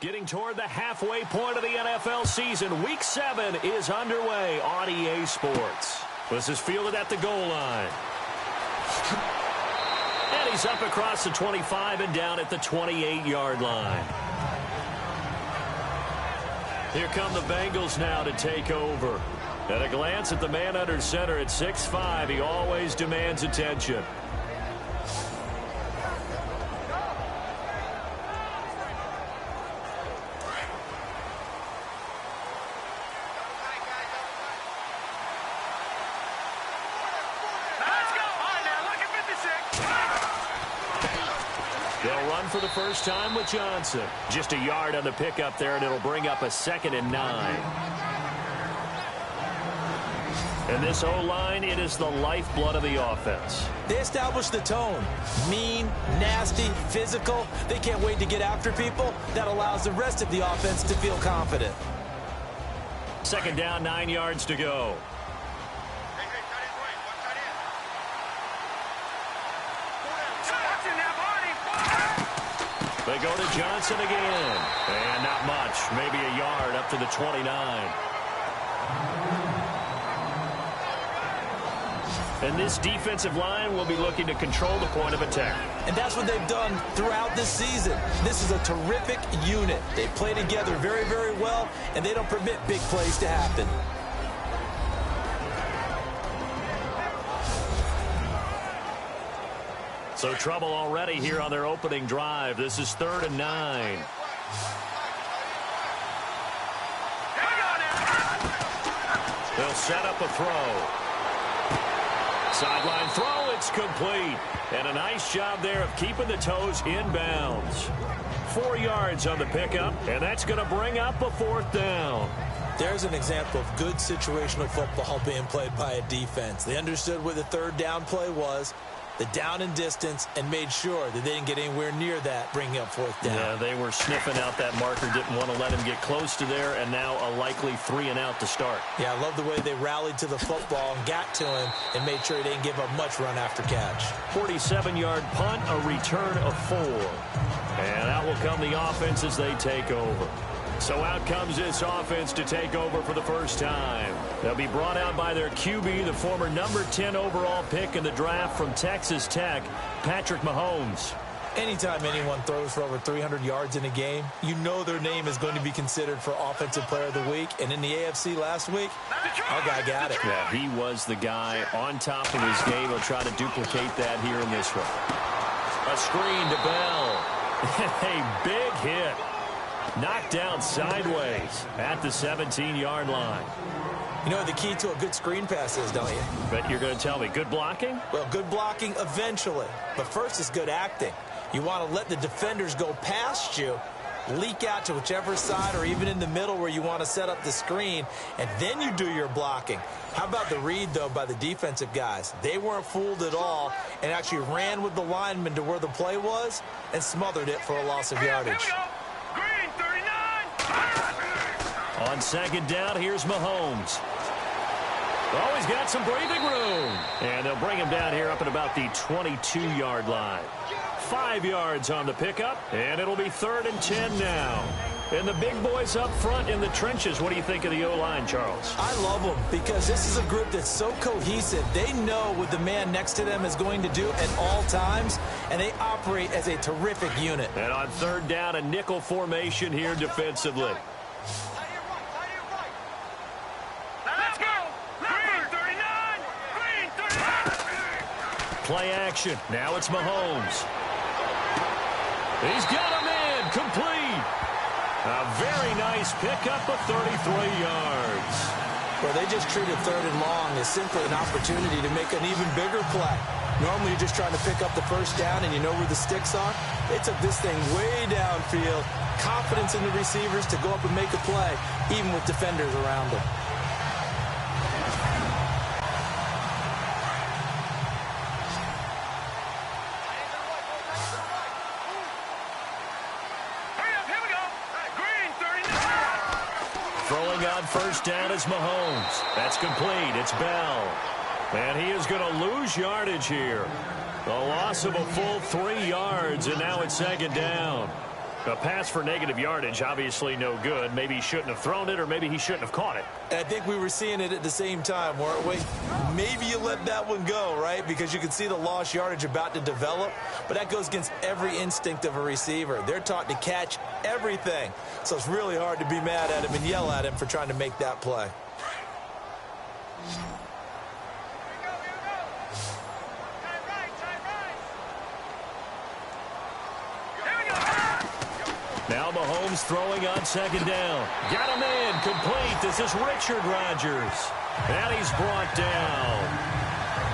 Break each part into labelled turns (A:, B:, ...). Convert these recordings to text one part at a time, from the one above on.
A: Getting toward the halfway point of the NFL season. Week 7 is underway on EA Sports. This is fielded at the goal line. And he's up across the 25 and down at the 28-yard line. Here come the Bengals now to take over. At a glance at the man under center at 6'5", he always demands attention. For the first time with Johnson. Just a yard on the pickup there, and it'll bring up a 2nd and 9. And this O-line, it is the lifeblood of the offense.
B: They establish the tone. Mean, nasty, physical. They can't wait to get after people. That allows the rest of the offense to feel confident.
A: 2nd down, 9 yards to go. They go to Johnson again. And not much. Maybe a yard up to the 29. And this defensive line will be looking to control the point of attack.
B: And that's what they've done throughout this season. This is a terrific unit. They play together very, very well, and they don't permit big plays to happen.
A: So trouble already here on their opening drive. This is 3rd and 9. They'll set up a throw. Sideline throw, it's complete. And a nice job there of keeping the toes in bounds. 4 yards on the pickup, and that's going to bring up a 4th down.
B: There's an example of good situational football being played by a defense. They understood where the 3rd down play was, the down and distance, and made sure that they didn't get anywhere near that, bringing up 4th down.
A: Yeah, they were sniffing out that marker, didn't want to let him get close to there, and now a likely 3 and out to start.
B: Yeah, I love the way they rallied to the football and got to him and made sure he didn't give up much run after catch.
A: 47-yard punt, a return of 4. And out will come the offense as they take over. So out comes this offense to take over for the first time. They'll be brought out by their QB, the former number 10 overall pick in the draft from Texas Tech, Patrick Mahomes.
B: Anytime anyone throws for over 300 yards in a game, you know their name is going to be considered for Offensive Player of the Week. And in the AFC last week, our guy got it.
A: Yeah, he was the guy on top of his game. He'll try to duplicate that here in this one. A screen to Bell. A big hit. Knocked down sideways at the 17-yard line.
B: You know what the key to a good screen pass is, don't you?
A: But you're going to tell me, good blocking?
B: Well, good blocking eventually. But first is good acting. You want to let the defenders go past you, leak out to whichever side or even in the middle where you want to set up the screen, and then you do your blocking. How about the read, though, by the defensive guys? They weren't fooled at all and actually ran with the lineman to where the play was and smothered it for a loss of yardage.
A: On 2nd down, here's Mahomes. Oh, he's got some breathing room. And they'll bring him down here up at about the 22-yard line. 5 yards on the pickup, and it'll be 3rd and 10 now. And the big boys up front in the trenches. What do you think of the O-line, Charles?
B: I love them because this is a group that's so cohesive. They know what the man next to them is going to do at all times, and they operate as a terrific unit.
A: And on 3rd down, a nickel formation here defensively. Play action. Now it's Mahomes. He's got him in. Complete. A very nice pickup of 33 yards.
B: Well, they just treated 3rd and long as simply an opportunity to make an even bigger play. Normally, you're just trying to pick up the 1st down and you know where the sticks are. They took this thing way downfield. Confidence in the receivers to go up and make a play, even with defenders around them.
A: Throwing on 1st down is Mahomes. That's complete. It's Bell. And he is going to lose yardage here. A loss of a full 3 yards, and now it's 2nd down. A pass for negative yardage, obviously no good. Maybe he shouldn't have thrown it, or maybe he shouldn't have caught it.
B: I think we were seeing it at the same time, weren't we? Maybe you let that one go, right? Because you can see the lost yardage about to develop. But that goes against every instinct of a receiver. They're taught to catch everything. So it's really hard to be mad at him and yell at him for trying to make that play.
A: Now Mahomes throwing on second down. Got him in. Complete. This is Richard Rodgers. And he's brought down.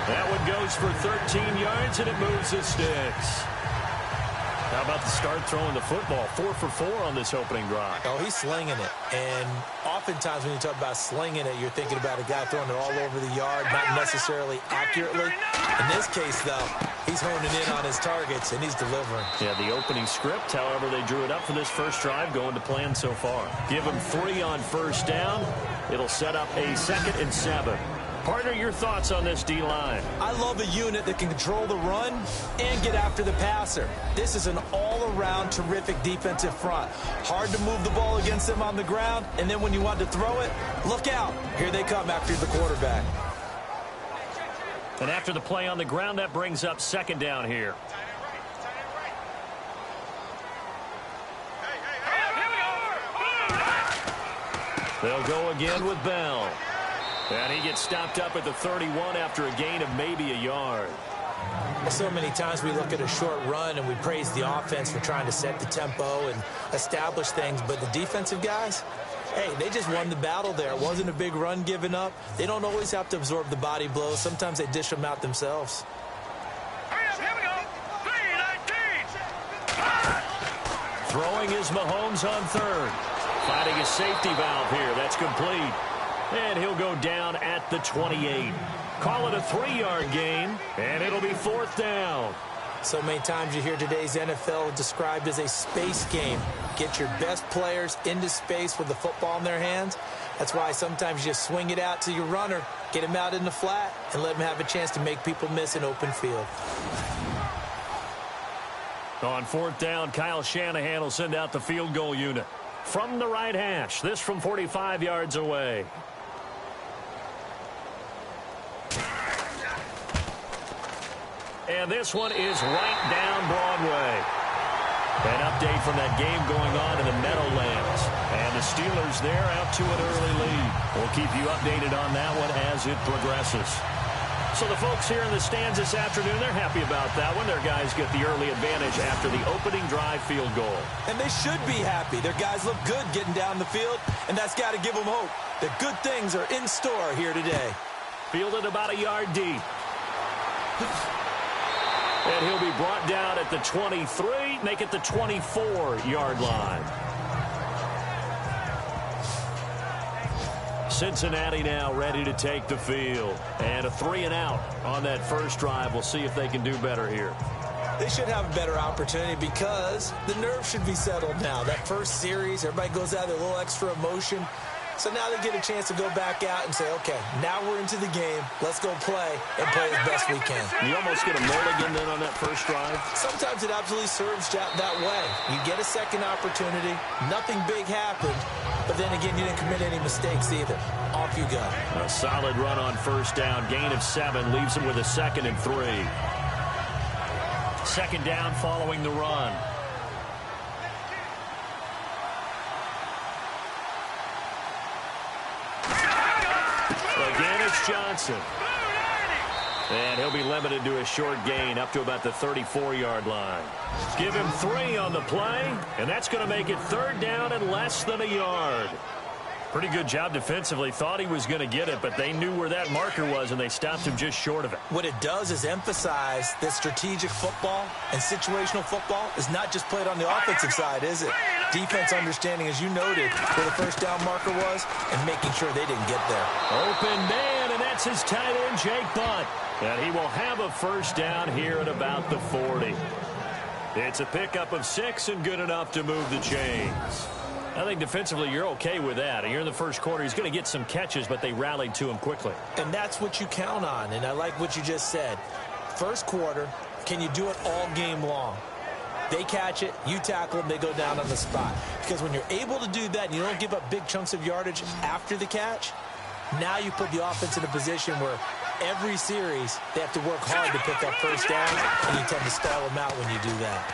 A: That one goes for 13 yards, and it moves the sticks. How about the start throwing the football? 4 for 4 on this opening drive.
B: Oh, he's slinging it. And oftentimes when you talk about slinging it, you're thinking about a guy throwing it all over the yard, not necessarily accurately. In this case, though, he's honing in on his targets, and he's delivering.
A: Yeah, the opening script, however, they drew it up for this first drive, going to plan so far. Give him 3 on first down. It'll set up a 2nd and 7. Partner, your thoughts on this D-line?
B: I love a unit that can control the run and get after the passer. This is an all-around terrific defensive front. Hard to move the ball against them on the ground, and then when you want to throw it, look out. Here they come after the quarterback.
A: And after the play on the ground, that brings up 2nd down here. They'll go again with Bell. And he gets stopped up at the 31 after a gain of maybe a yard.
B: Well, so many times we look at a short run and we praise the offense for trying to set the tempo and establish things. But the defensive guys, hey, they just won the battle there. It wasn't a big run given up. They don't always have to absorb the body blows. Sometimes they dish them out themselves.
C: Here we go. 3-19.
A: Throwing is Mahomes on 3rd. Finding a safety valve here. That's complete. And he'll go down at the 28. Call it a 3-yard gain, and it'll be 4th down.
B: So many times you hear today's NFL described as a space game. Get your best players into space with the football in their hands. That's why sometimes you just swing it out to your runner, get him out in the flat, and let him have a chance to make people miss an open field.
A: On 4th down, Kyle Shanahan will send out the field goal unit. From the right hash, this from 45 yards away. And this one is right down Broadway. An update from that game going on in the Meadowlands. And the Steelers there out to an early lead. We'll keep you updated on that one as it progresses. So the folks here in the stands this afternoon, they're happy about that one. Their guys get the early advantage after the opening drive field goal.
B: And they should be happy. Their guys look good getting down the field, and that's got to give them hope that good things are in store here today.
A: Fielded about a yard deep. And he'll be brought down at the 23, make it the 24-yard line. Cincinnati now ready to take the field. And a 3-and-out on that first drive. We'll see if they can do better here.
B: They should have a better opportunity because the nerves should be settled now. That first series, everybody goes out with a little extra emotion. So now they get a chance to go back out and say, okay, now we're into the game. Let's go play and play as best we can.
A: You almost get a mulligan then on that first drive?
B: Sometimes it absolutely serves that way. You get a second opportunity. Nothing big happened. But then again, you didn't commit any mistakes either. Off you go.
A: A solid run on first down. Gain of 7 leaves him with a 2nd and 3. 2nd down following the run. Again, it's Johnson. And he'll be limited to a short gain up to about the 34-yard line. Give him 3 on the play, and that's going to make it 3rd down and less than a yard. Pretty good job defensively. Thought he was going to get it, but they knew where that marker was, and they stopped him just short of it.
B: What it does is emphasize that strategic football and situational football is not just played on the offensive side, is it? Defense understanding, as you noted, where the first down marker was and making sure they didn't get there.
A: Open man, and that's his tight end, Jake Butt. And he will have a first down here at about the 40. It's a pickup of 6 and good enough to move the chains. I think defensively you're okay with that. You're in the first quarter. He's going to get some catches, but they rallied to him quickly.
B: And that's what you count on, and I like what you just said. First quarter, can you do it all game long? They catch it, you tackle them, they go down on the spot. Because when you're able to do that and you don't give up big chunks of yardage after the catch, now you put the offense in a position where every series they have to work hard to pick up first down, and you tend to stall them out when you do that.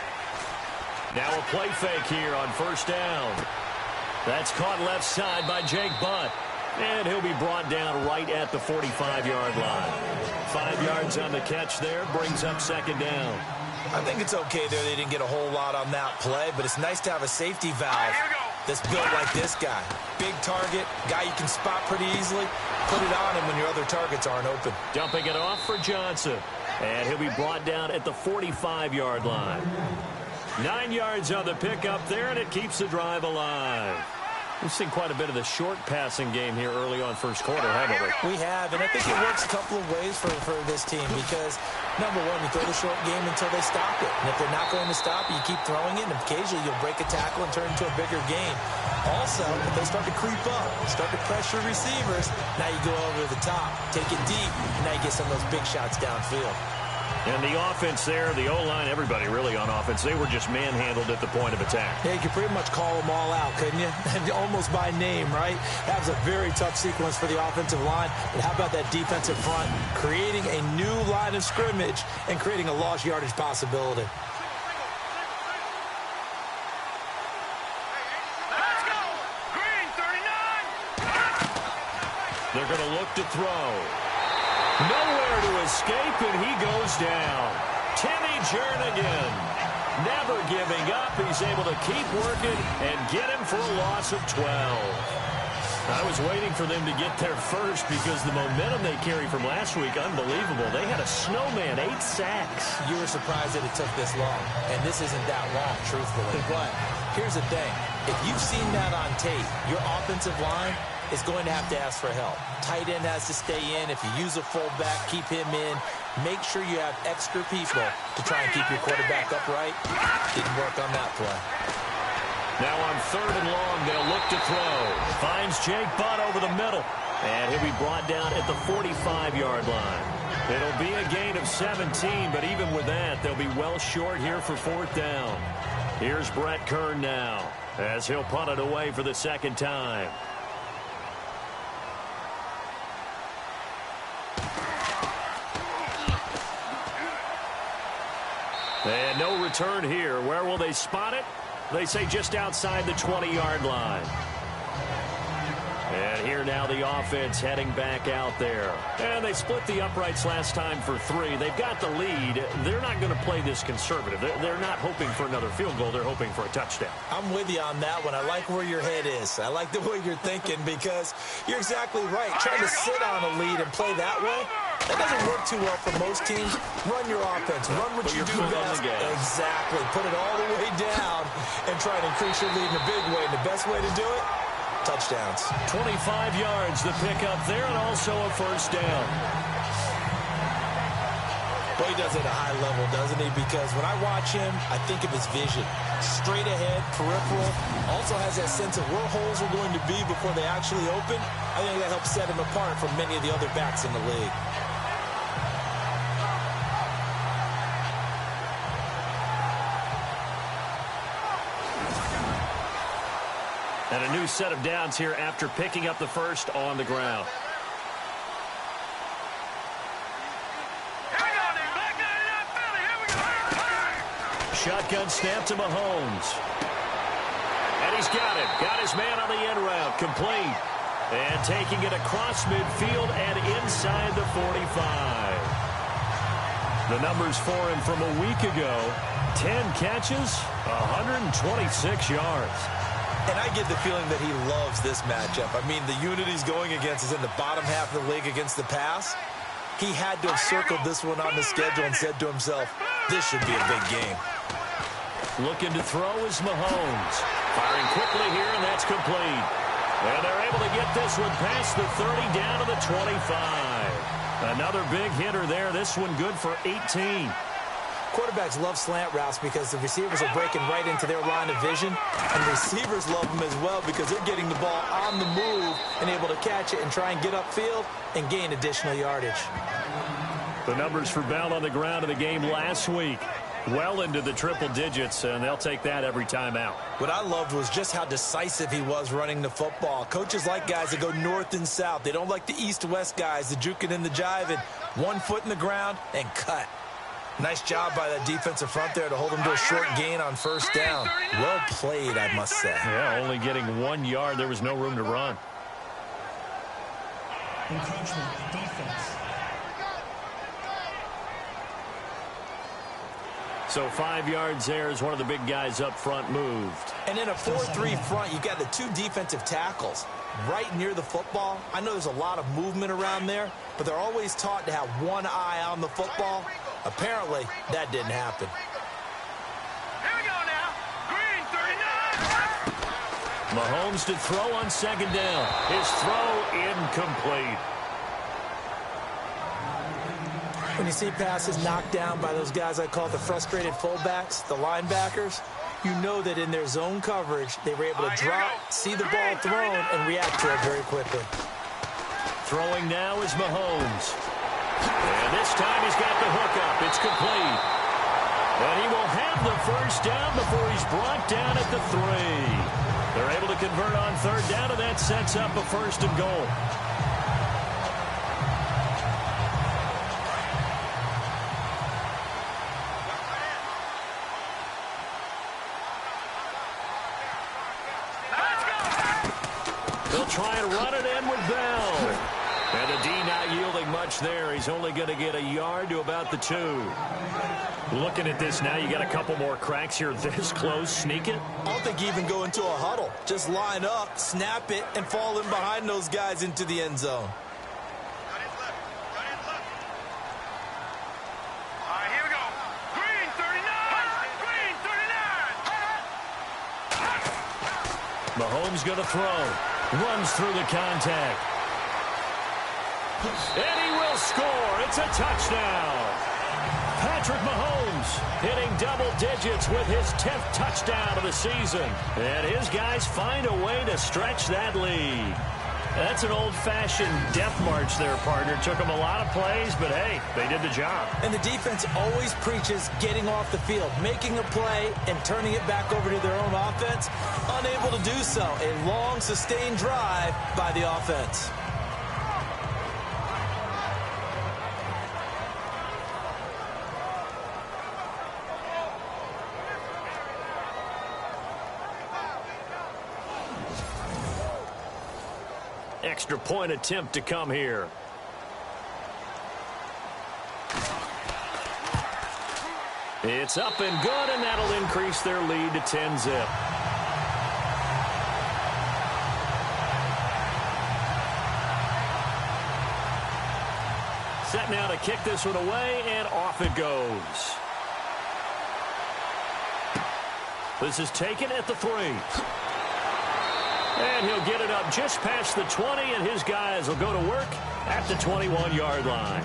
A: Now a play fake here on first down. That's caught left side by Jake Butt. And he'll be brought down right at the 45-yard line. 5 yards on the catch there, brings up second down.
B: I think it's okay there. They didn't get a whole lot on that play, but it's nice to have a safety valve that's built like this guy. Big target, guy you can spot pretty easily. Put it on him when your other targets aren't open.
A: Dumping it off for Johnson. And he'll be brought down at the 45-yard line. 9 yards on the pickup there, and it keeps the drive alive. We've seen quite a bit of the short passing game here early on first quarter, haven't we?
B: We have, and I think it works a couple of ways for this team because, number one, you throw the short game until they stop it. And if they're not going to stop it, you keep throwing it, and occasionally you'll break a tackle and turn it into a bigger game. Also, if they start to creep up, start to pressure receivers, now you go over the top, take it deep, and now you get some of those big shots downfield.
A: And the offense there, the O-line, everybody really on offense, they were just manhandled at the point of attack.
B: Yeah, you could pretty much call them all out, couldn't you? Almost by name, right? That was a very tough sequence for the offensive line. But how about that defensive front creating a new line of scrimmage and creating a lost yardage possibility?
C: Let's go. Green 39.
A: They're going to look to throw. Nowhere to escape, and he goes down. Timmy Jernigan, never giving up. He's able to keep working and get him for a loss of 12. I was waiting for them to get there first because the momentum they carry from last week, unbelievable. They had a snowman, 8 sacks.
B: You were surprised that it took this long, and this isn't that long, truthfully. But here's the thing. If you've seen that on tape, your offensive line is going to have to ask for help. Tight end has to stay in. If you use a fullback, keep him in. Make sure you have extra people to try and keep your quarterback upright. Didn't work on that play.
A: Now on 3rd and long, they'll look to throw. Finds Jake Butt over the middle. And he'll be brought down at the 45-yard line. It'll be a gain of 17, but even with that, they'll be well short here for 4th down. Here's Brett Kern now, as he'll punt it away for the second time. And no return here. Where will they spot it? They say just outside the 20-yard line. And here now the offense heading back out there. And they split the uprights last time for 3. They've got the lead. They're not going to play this conservative. They're not hoping for another field goal. They're hoping for a touchdown.
B: I'm with you on that one. I like where your head is. I like the way you're thinking because you're exactly right. Trying to sit on a lead and play that way, that doesn't work too well for most teams. Run your offense. Run what you do best. Exactly. Put it all the way down and try to increase your lead in a big way. And the best way to do it, touchdowns.
A: 25 yards the pickup there, and also a first down.
B: Boy, he does it at a high level, doesn't he? Because when I watch him, I think of his vision. Straight ahead, peripheral. Also has that sense of where holes are going to be before they actually open. I think that helps set him apart from many of the other backs in the league.
A: And a new set of downs here after picking up the first on the ground. Shotgun snap to Mahomes. And he's got it. Got his man on the end route. Complete. And taking it across midfield and inside the 45. The numbers for him from a week ago. 10 catches, 126 yards.
B: And I get the feeling that he loves this matchup. I mean, the unit he's going against is in the bottom half of the league against the pass. He had to have circled this one on the schedule and said to himself, this should be a big game.
A: Looking to throw is Mahomes. Firing quickly here, and that's complete. And they're able to get this one past the 30 down to the 25. Another big hitter there. This one good for 18.
B: Quarterbacks love slant routes because the receivers are breaking right into their line of vision. And receivers love them as well because they're getting the ball on the move and able to catch it and try and get upfield and gain additional yardage.
A: The numbers for Bell on the ground in the game last week. Well into the triple digits, and they'll take that every time out.
B: What I loved was just how decisive he was running the football. Coaches like guys that go north and south. They don't like the east-west guys, the juking and the jiving. 1 foot in the ground and cut. Nice job by that defensive front there to hold him to a short gain on first down. Well played, I must say.
A: Yeah, only getting 1 yard. There was no room to run.
D: Encroachment defense.
A: So 5 yards there as one of the big guys up front moved.
B: And in a 4-3 front, you've got the 2 defensive tackles right near the football. I know there's a lot of movement around there, but they're always taught to have one eye on the football. Apparently, that didn't happen.
C: Here we go now. Green 39.
A: Mahomes to throw on second down. His throw incomplete.
B: When you see passes knocked down by those guys I call the frustrated fullbacks, the linebackers, you know that in their zone coverage, they were able to drop, see the ball thrown, and react to it very quickly.
A: Throwing now is Mahomes. And this time he's got the hook up. It's complete. And he will have the first down before he's brought down at the 3. They're able to convert on third down, and that sets up a first and goal. They'll try and run it in with Bell. And the D not yielding much there. He's only going to get a yard to about the 2. Looking at this now, you got a couple more cracks here this close. Sneak it.
B: I don't think you even go into a huddle. Just line up, snap it, and fall in behind those guys into the end zone.
C: All right, here we go. Green 39. Green 39.
A: Mahomes going to throw. Runs through the contact. And he will score. It's a touchdown. Patrick Mahomes hitting double digits with his 10th touchdown of the season. And his guys find a way to stretch that lead. That's an old-fashioned death march there, partner. Took them a lot of plays, but hey, they did the job.
B: And the defense always preaches getting off the field, making a play, and turning it back over to their own offense. Unable to do so. A long, sustained drive by the offense.
A: Extra point attempt to come here. It's up and good, and that'll increase their lead to 10-zip. Set now to kick this one away, and off it goes. This is taken at the 3. And he'll get it up just past the 20, and his guys will go to work at the 21-yard line.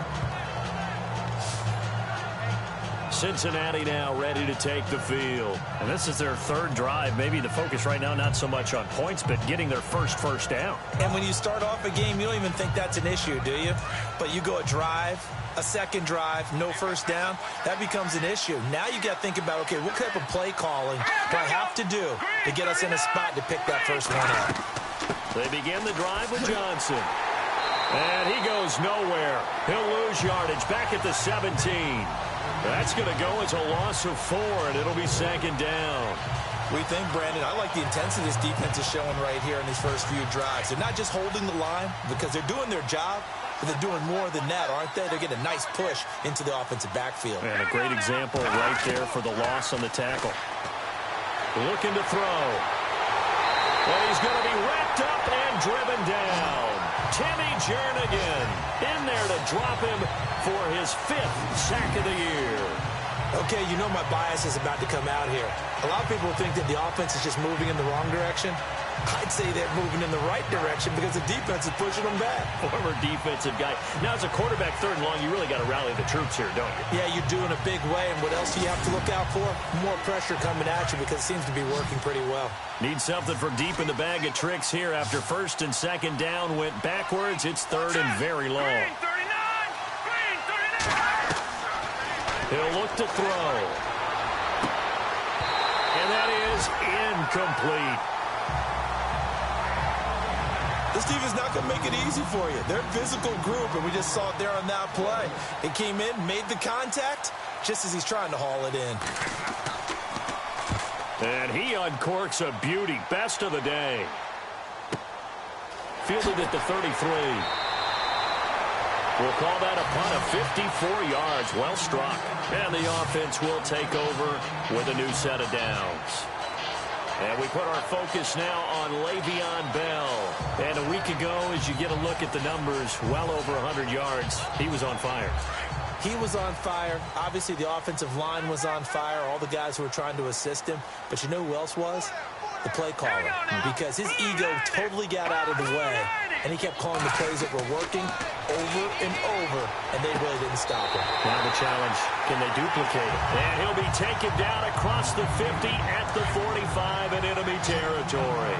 A: Cincinnati now ready to take the field. And this is their 3rd drive. Maybe the focus right now not so much on points, but getting their first down.
B: And when you start off a game, you don't even think that's an issue, do you? But you go a drive, a second drive, no first down, that becomes an issue. Now you got to think about, okay, what type of play calling do I have to do to get us in a spot to pick that first one up?
A: They begin the drive with Johnson. And he goes nowhere. He'll lose yardage back at the 17. That's going to go as a loss of 4, and it'll be 2nd down.
B: We think, Brandon, I like the intensity this defense is showing right here in these first few drives. They're not just holding the line because they're doing their job, but they're doing more than that, aren't they? They're getting a nice push into the offensive backfield.
A: And a great example right there for the loss on the tackle. Looking to throw. And he's going to be wrapped up and driven down. Timmy Jernigan in there to drop him for his 5th sack of the year.
B: Okay, you know my bias is about to come out here. A lot of people think that the offense is just moving in the wrong direction. I'd say they're moving in the right direction because the defense is pushing them back.
A: Former defensive guy. Now, as a quarterback 3rd and long, you really got to rally the troops here, don't you?
B: Yeah, you do in a big way. And what else do you have to look out for? More pressure coming at you because it seems to be working pretty well.
A: Need something from deep in the bag of tricks here after 1st and 2nd down went backwards. It's 3rd and very long.
C: Green 39. Green 39.
A: He'll look to throw. And that is incomplete.
B: This defense is not going to make it easy for you. They're a physical group, and we just saw it there on that play. It came in, made the contact, just as he's trying to haul it in.
A: And he uncorks a beauty. Best of the day. Fielded at the 33. We'll call that a punt of 54 yards. Well struck. And the offense will take over with a new set of downs. And we put our focus now on Le'Veon Bell. And a week ago, as you get a look at the numbers, well over 100 yards, he was on fire.
B: He was on fire. Obviously, the offensive line was on fire, all the guys who were trying to assist him. But you know who else was? The play caller. Because his ego totally got out of the way, and he kept calling the plays that were working over and over, and they really didn't stop him.
A: Now the challenge, can they duplicate it? And he'll be taken down across the 50 at the 45 in enemy territory.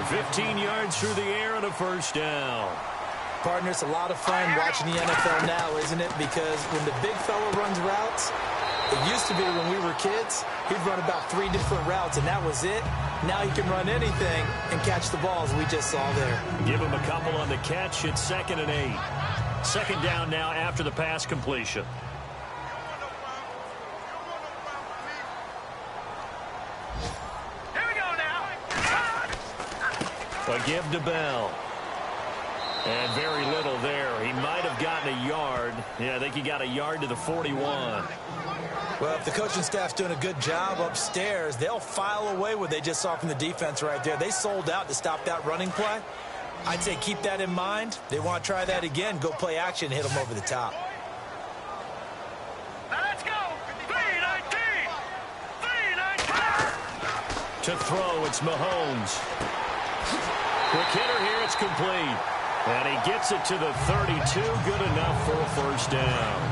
A: 15 yards through the air and a first down.
B: Partner, it's a lot of fun watching the NFL now, isn't it? Because when the big fella runs routes, it used to be when we were kids, he'd run about 3 different routes, and that was it. Now he can run anything and catch the balls we just saw there.
A: Give him a couple on the catch. It's 2nd and 8. Second down now after the pass completion.
C: Here we go now.
A: A give to Bell. And very little there. He might have gotten a yard. Yeah, I think he got a yard to the 41.
B: Well, if the coaching staff's doing a good job upstairs, they'll file away what they just saw from the defense right there. They sold out to stop that running play. I'd say keep that in mind. They want to try that again. Go play action, hit them over the top.
C: Now let's go. 3-19. 3-19.
A: To throw, it's Mahomes. Quick hitter here, it's complete. And he gets it to the 32. Good enough for a first down.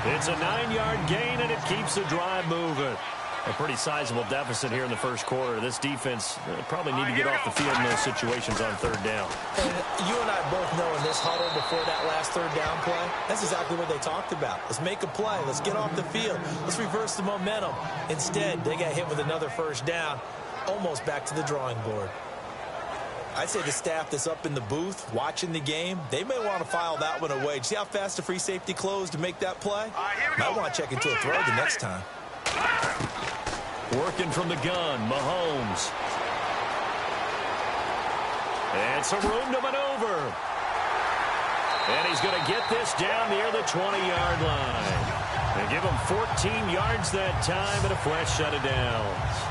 A: It's a 9-yard gain, and it keeps the drive moving. A pretty sizable deficit here in the first quarter. This defense probably need to get off the field in those situations on third down.
B: And you and I both know in this huddle before that last third down play, that's exactly what they talked about. Let's make a play. Let's get off the field. Let's reverse the momentum. Instead, they got hit with another first down, almost back to the drawing board. I'd say the staff that's up in the booth watching the game, they may want to file that one away. See how fast the free safety closed to make that play? Might want to check into a throw the next time.
A: Working from the gun, Mahomes. And some room to maneuver. And he's going to get this down near the 20-yard line. And give him 14 yards that time and a fresh set of downs.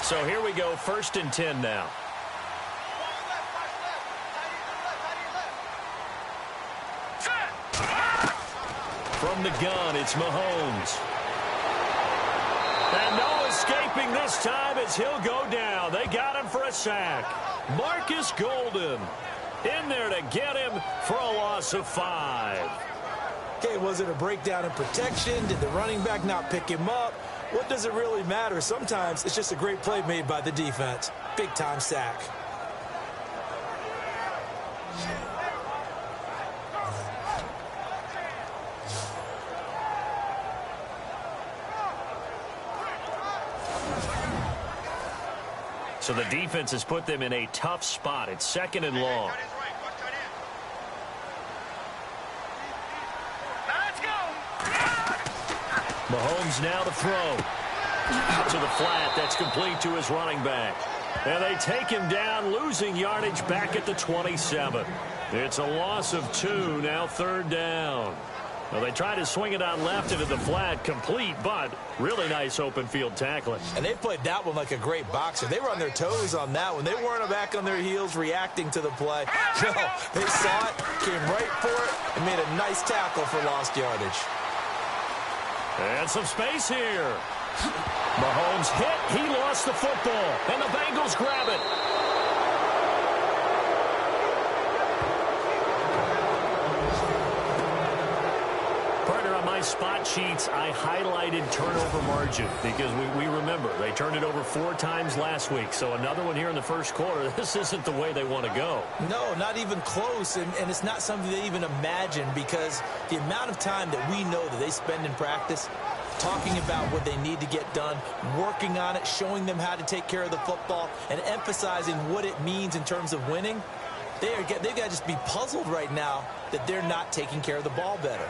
A: So here we go, 1st and 10 now. From the gun, it's Mahomes. And no escaping this time as he'll go down. They got him for a sack. Marcus Golden in there to get him for a loss of 5.
B: Okay, was it a breakdown in protection? Did the running back not pick him up? What does it really matter? Sometimes it's just a great play made by the defense. Big-time sack.
A: So the defense has put them in a tough spot. It's 2nd and long. Mahomes now to throw. Out to the flat. That's complete to his running back. And they take him down, losing yardage back at the 27. It's a loss of 2, now 3rd down. Well, they tried to swing it on left into the flat, complete, but really nice open field tackling.
B: And they played that one like a great boxer. They were on their toes on that one. They weren't back on their heels reacting to the play. No, they saw it, came right for it, and made a nice tackle for lost yardage.
A: And some space here. Mahomes hit. He lost the football. And the Bengals grab it. my spot sheets, I highlighted turnover margin because we remember they turned it over 4 times last week. So another one here in the first quarter. This isn't the way they want to go.
B: No, not even close, and it's not something they even imagine because the amount of time that we know that they spend in practice talking about what they need to get done, working on it, showing them how to take care of the football, and emphasizing what it means in terms of winning. They've got to just be puzzled right now that they're not taking care of the ball better.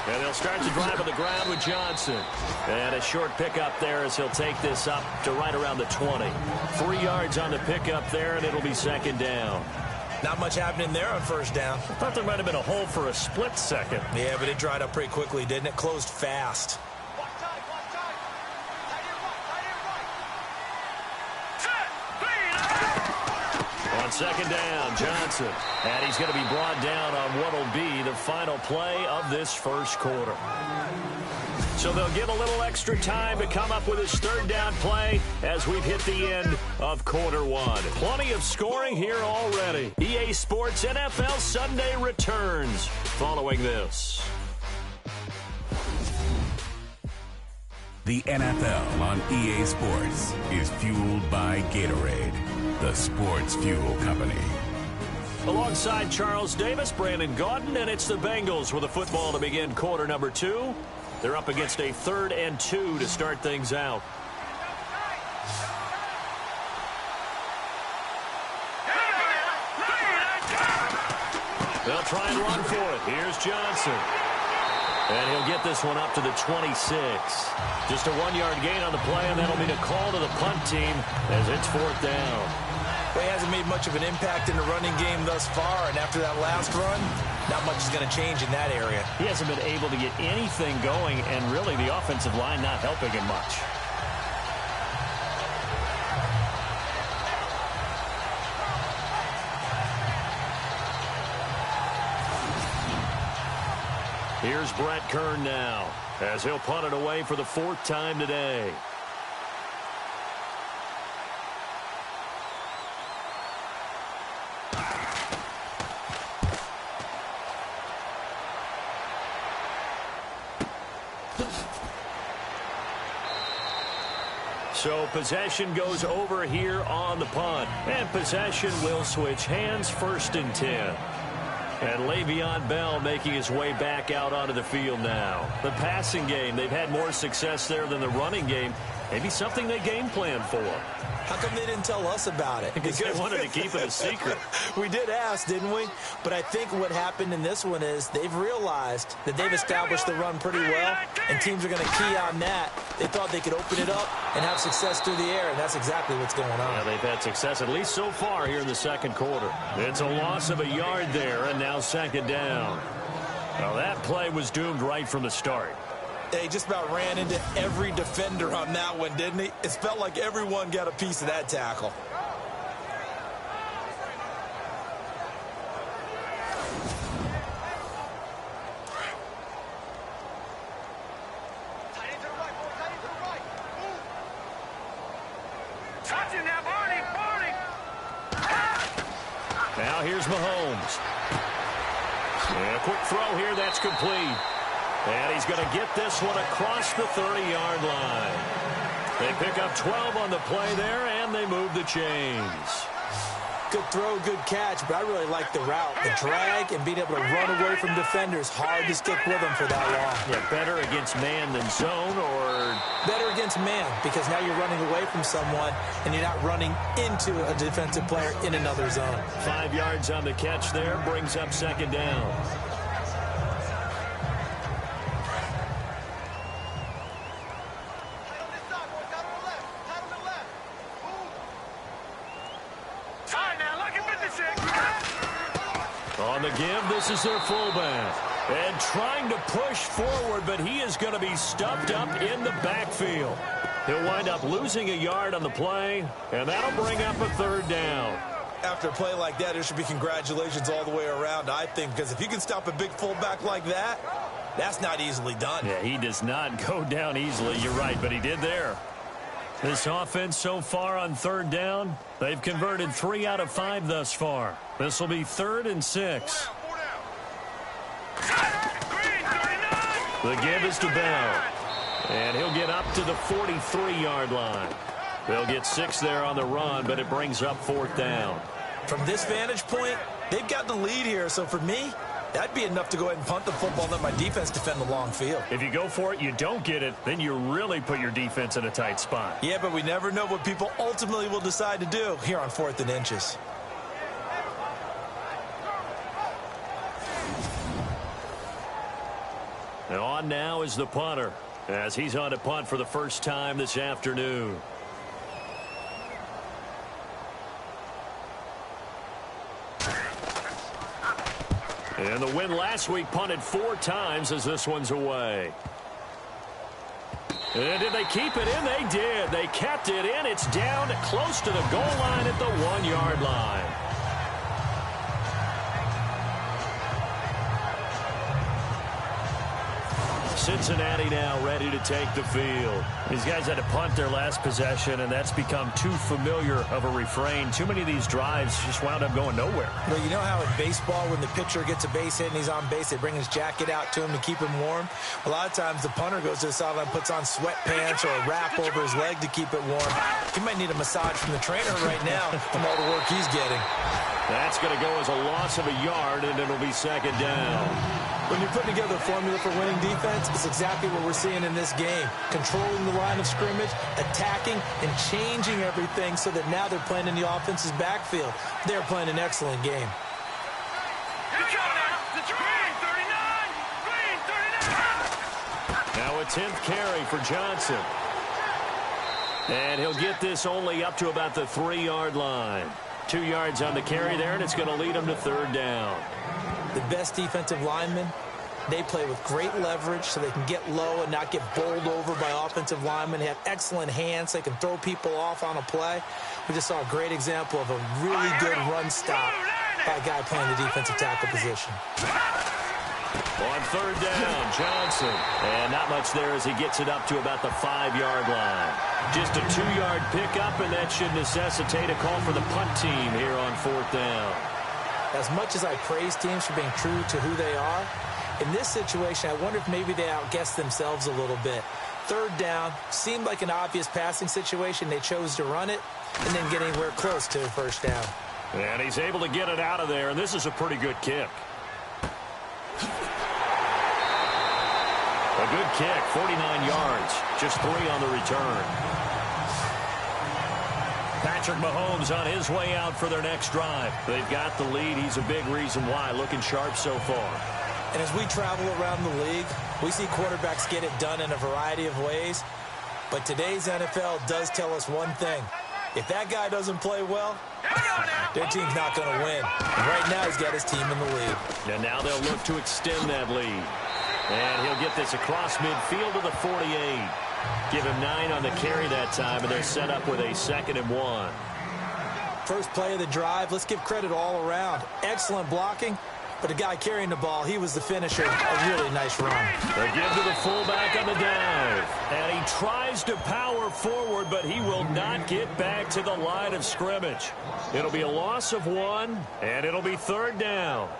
A: And they'll start to drive on the ground with Johnson. And a short pickup there as he'll take this up to right around the 20. 3 yards on the pickup there, and it'll be second down.
B: Not much happening there on first down.
A: I thought there might have been a hole for a split second.
B: Yeah, but it dried up pretty quickly, didn't it? Closed fast.
A: On second down, Johnson. And he's going to be brought down on what will be the final play of this first quarter. So they'll get a little extra time to come up with his third down play as we've hit the end of quarter one. Plenty of scoring here already. EA Sports NFL Sunday returns following this.
E: The NFL on EA Sports is fueled by Gatorade, the sports fuel company.
A: Alongside Charles Davis, Brandon Gaudin, and it's the Bengals with a football to begin quarter number 2. They're up against a 3rd and 2 to start things out. They'll try and run for it. Here's Johnson. And he'll get this one up to the 26. Just a 1-yard gain on the play, and that'll mean a call to the punt team as it's 4th down.
B: Well, he hasn't made much of an impact in the running game thus far, and after that last run, not much is going to change in that area.
A: He hasn't been able to get anything going, and really the offensive line not helping him much. Here's Brett Kern now as he'll punt it away for the 4th time today. So possession goes over here on the punt. And possession will switch hands, 1st and 10. And Le'Veon Bell making his way back out onto the field now. The passing game, they've had more success there than the running game. Maybe something they game plan for.
B: How come they didn't tell us about it?
A: Because they wanted to keep it a secret.
B: We did ask, didn't we? But I think what happened in this one is they've realized that they've established the run pretty well, and teams are going to key on that. They thought they could open it up and have success through the air, and that's exactly what's going on.
A: Yeah, they've had success, at least so far, here in the second quarter. It's a loss of a yard there, and now second down. Well, that play was doomed right from the start.
B: He just about ran into every defender on that one, didn't he? It felt like everyone got a piece of that tackle.
A: Now here's Mahomes. And a quick throw here, that's complete. And he's going to get this one across the 30-yard line. They pick up 12 on the play there, and they move the chains.
B: Good throw, good catch, but I really like the route. The drag and being able to run away from defenders, hard to stick with them for that long.
A: Yeah, better against man than zone, or?
B: Better against man, because now you're running away from someone, and you're not running into a defensive player in another zone.
A: 5 yards on the catch there, brings up second down. On the give, this is their fullback. And trying to push forward, but he is going to be stuffed up in the backfield. He'll wind up losing a yard on the play, and that'll bring up a 3rd down.
B: After a play like that, there should be congratulations all the way around, I think, because if you can stop a big fullback like that, that's not easily done.
A: Yeah, he does not go down easily. You're right, but he did there. This offense so far on third down, they've converted 3 out of 5 thus far. This will be 3rd and 6. The give is to Bell. And he'll get up to the 43-yard line. They'll get 6 there on the run, but it brings up 4th down.
B: From this vantage point, they've got the lead here. So for me, that'd be enough to go ahead and punt the football and let my defense defend the long field.
A: If you go for it, you don't get it, then you really put your defense in a tight spot.
B: Yeah, but we never know what people ultimately will decide to do here on 4th and inches.
A: And on now is the punter, as he's on to punt for the first time this afternoon. And the win last week punted 4 times as this one's away. And did they keep it in? They did. They kept it in. It's down close to the goal line at the 1-yard line. Cincinnati now ready to take the field. These guys had to punt their last possession, and that's become too familiar of a refrain. Too many of these drives just wound up going nowhere.
B: Well, you know how in baseball, when the pitcher gets a base hit and he's on base, they bring his jacket out to him to keep him warm? A lot of times the punter goes to the sideline, puts on sweatpants or a wrap over his leg to keep it warm. He might need a massage from the trainer right now from all the work he's getting.
A: That's going to go as a loss of a yard, and it'll be 2nd down.
B: When you're putting together a formula for winning defense, it's exactly what we're seeing in this game. Controlling the line of scrimmage, attacking, and changing everything so that now they're playing in the offense's backfield. They're playing an excellent game.
A: Now a 10th carry for Johnson. And he'll get this only up to about the 3-yard line. 2 yards on the carry there, and it's going to lead him to 3rd down.
B: The best defensive linemen, they play with great leverage so they can get low and not get bowled over by offensive linemen. They have excellent hands. They can throw people off on a play. We just saw a great example of a really good run stop by a guy playing the defensive tackle position.
A: On 3rd down, Johnson. And not much there as he gets it up to about the 5-yard line. Just a 2-yard pickup, and that should necessitate a call for the punt team here on 4th down.
B: As much as I praise teams for being true to who they are, in this situation, I wonder if maybe they outguessed themselves a little bit. 3rd down seemed like an obvious passing situation. They chose to run it and then get anywhere close to a 1st down.
A: And he's able to get it out of there, and this is a pretty good kick. A good kick, 49 yards, just 3 on the return. Patrick Mahomes on his way out for their next drive. They've got the lead. He's a big reason why. Looking sharp so far.
B: And as we travel around the league, we see quarterbacks get it done in a variety of ways. But today's NFL does tell us one thing. If that guy doesn't play well, their team's not going to win. And right now, he's got his team in the lead.
A: And now they'll look to extend that lead. And he'll get this across midfield to the 48. Give him 9 on the carry that time, and they're set up with a 2nd and 1.
B: First play of the drive, let's give credit all around. Excellent blocking, but the guy carrying the ball, he was the finisher. A really nice run.
A: They give to the fullback on the dive. And he tries to power forward, but he will not get back to the line of scrimmage. It'll be a loss of 1, and it'll be 3rd down.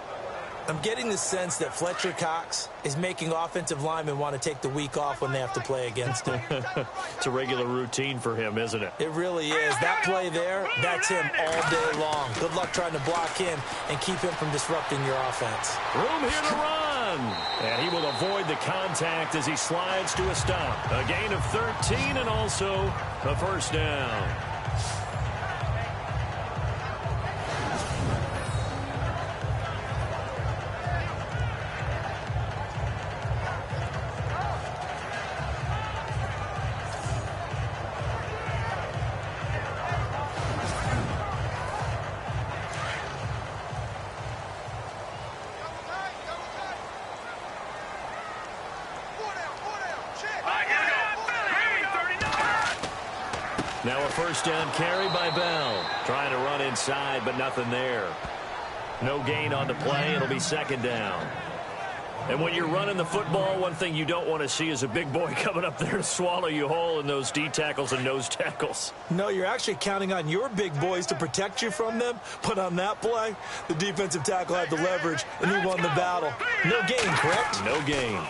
B: I'm getting the sense that Fletcher Cox is making offensive linemen want to take the week off when they have to play against him.
A: It's a regular routine for him, isn't it?
B: It really is. That play there, that's him all day long. Good luck trying to block him and keep him from disrupting your offense.
A: Room here to run. And he will avoid the contact as he slides to a stop. A gain of 13 and also a 1st down. Now a 1st down carry by Bell. Trying to run inside, but nothing there. No gain on the play. It'll be 2nd down. And when you're running the football, one thing you don't want to see is a big boy coming up there to swallow you whole in those D tackles and nose tackles.
B: No, you're actually counting on your big boys to protect you from them. But on that play, the defensive tackle had the leverage, and he won the battle. No gain, correct?
A: No gain.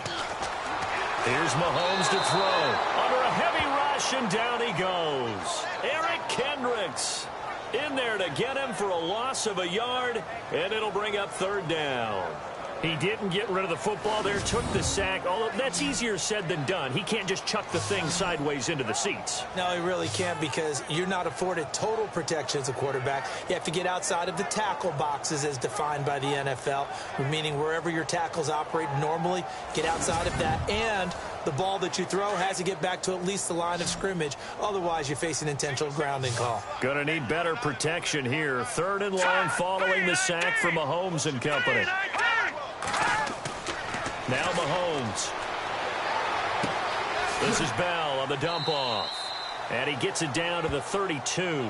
A: Here's Mahomes to throw. Under a heavy rush, and down he goes. Eric Kendricks in there to get him for a loss of a yard, and it'll bring up third down. He didn't get rid of the football there, took the sack. Although that's easier said than done. He can't just chuck the thing sideways into the seats.
B: No, he really can't, because you're not afforded total protection as a quarterback. You have to get outside of the tackle boxes as defined by the NFL, meaning wherever your tackles operate normally, get outside of that. And the ball that you throw has to get back to at least the line of scrimmage. Otherwise, you face an intentional grounding call.
A: Gonna need better protection here. Third and long following the sack from Mahomes and company. Now Mahomes. This is Bell on the dump off. And he gets it down to the 32.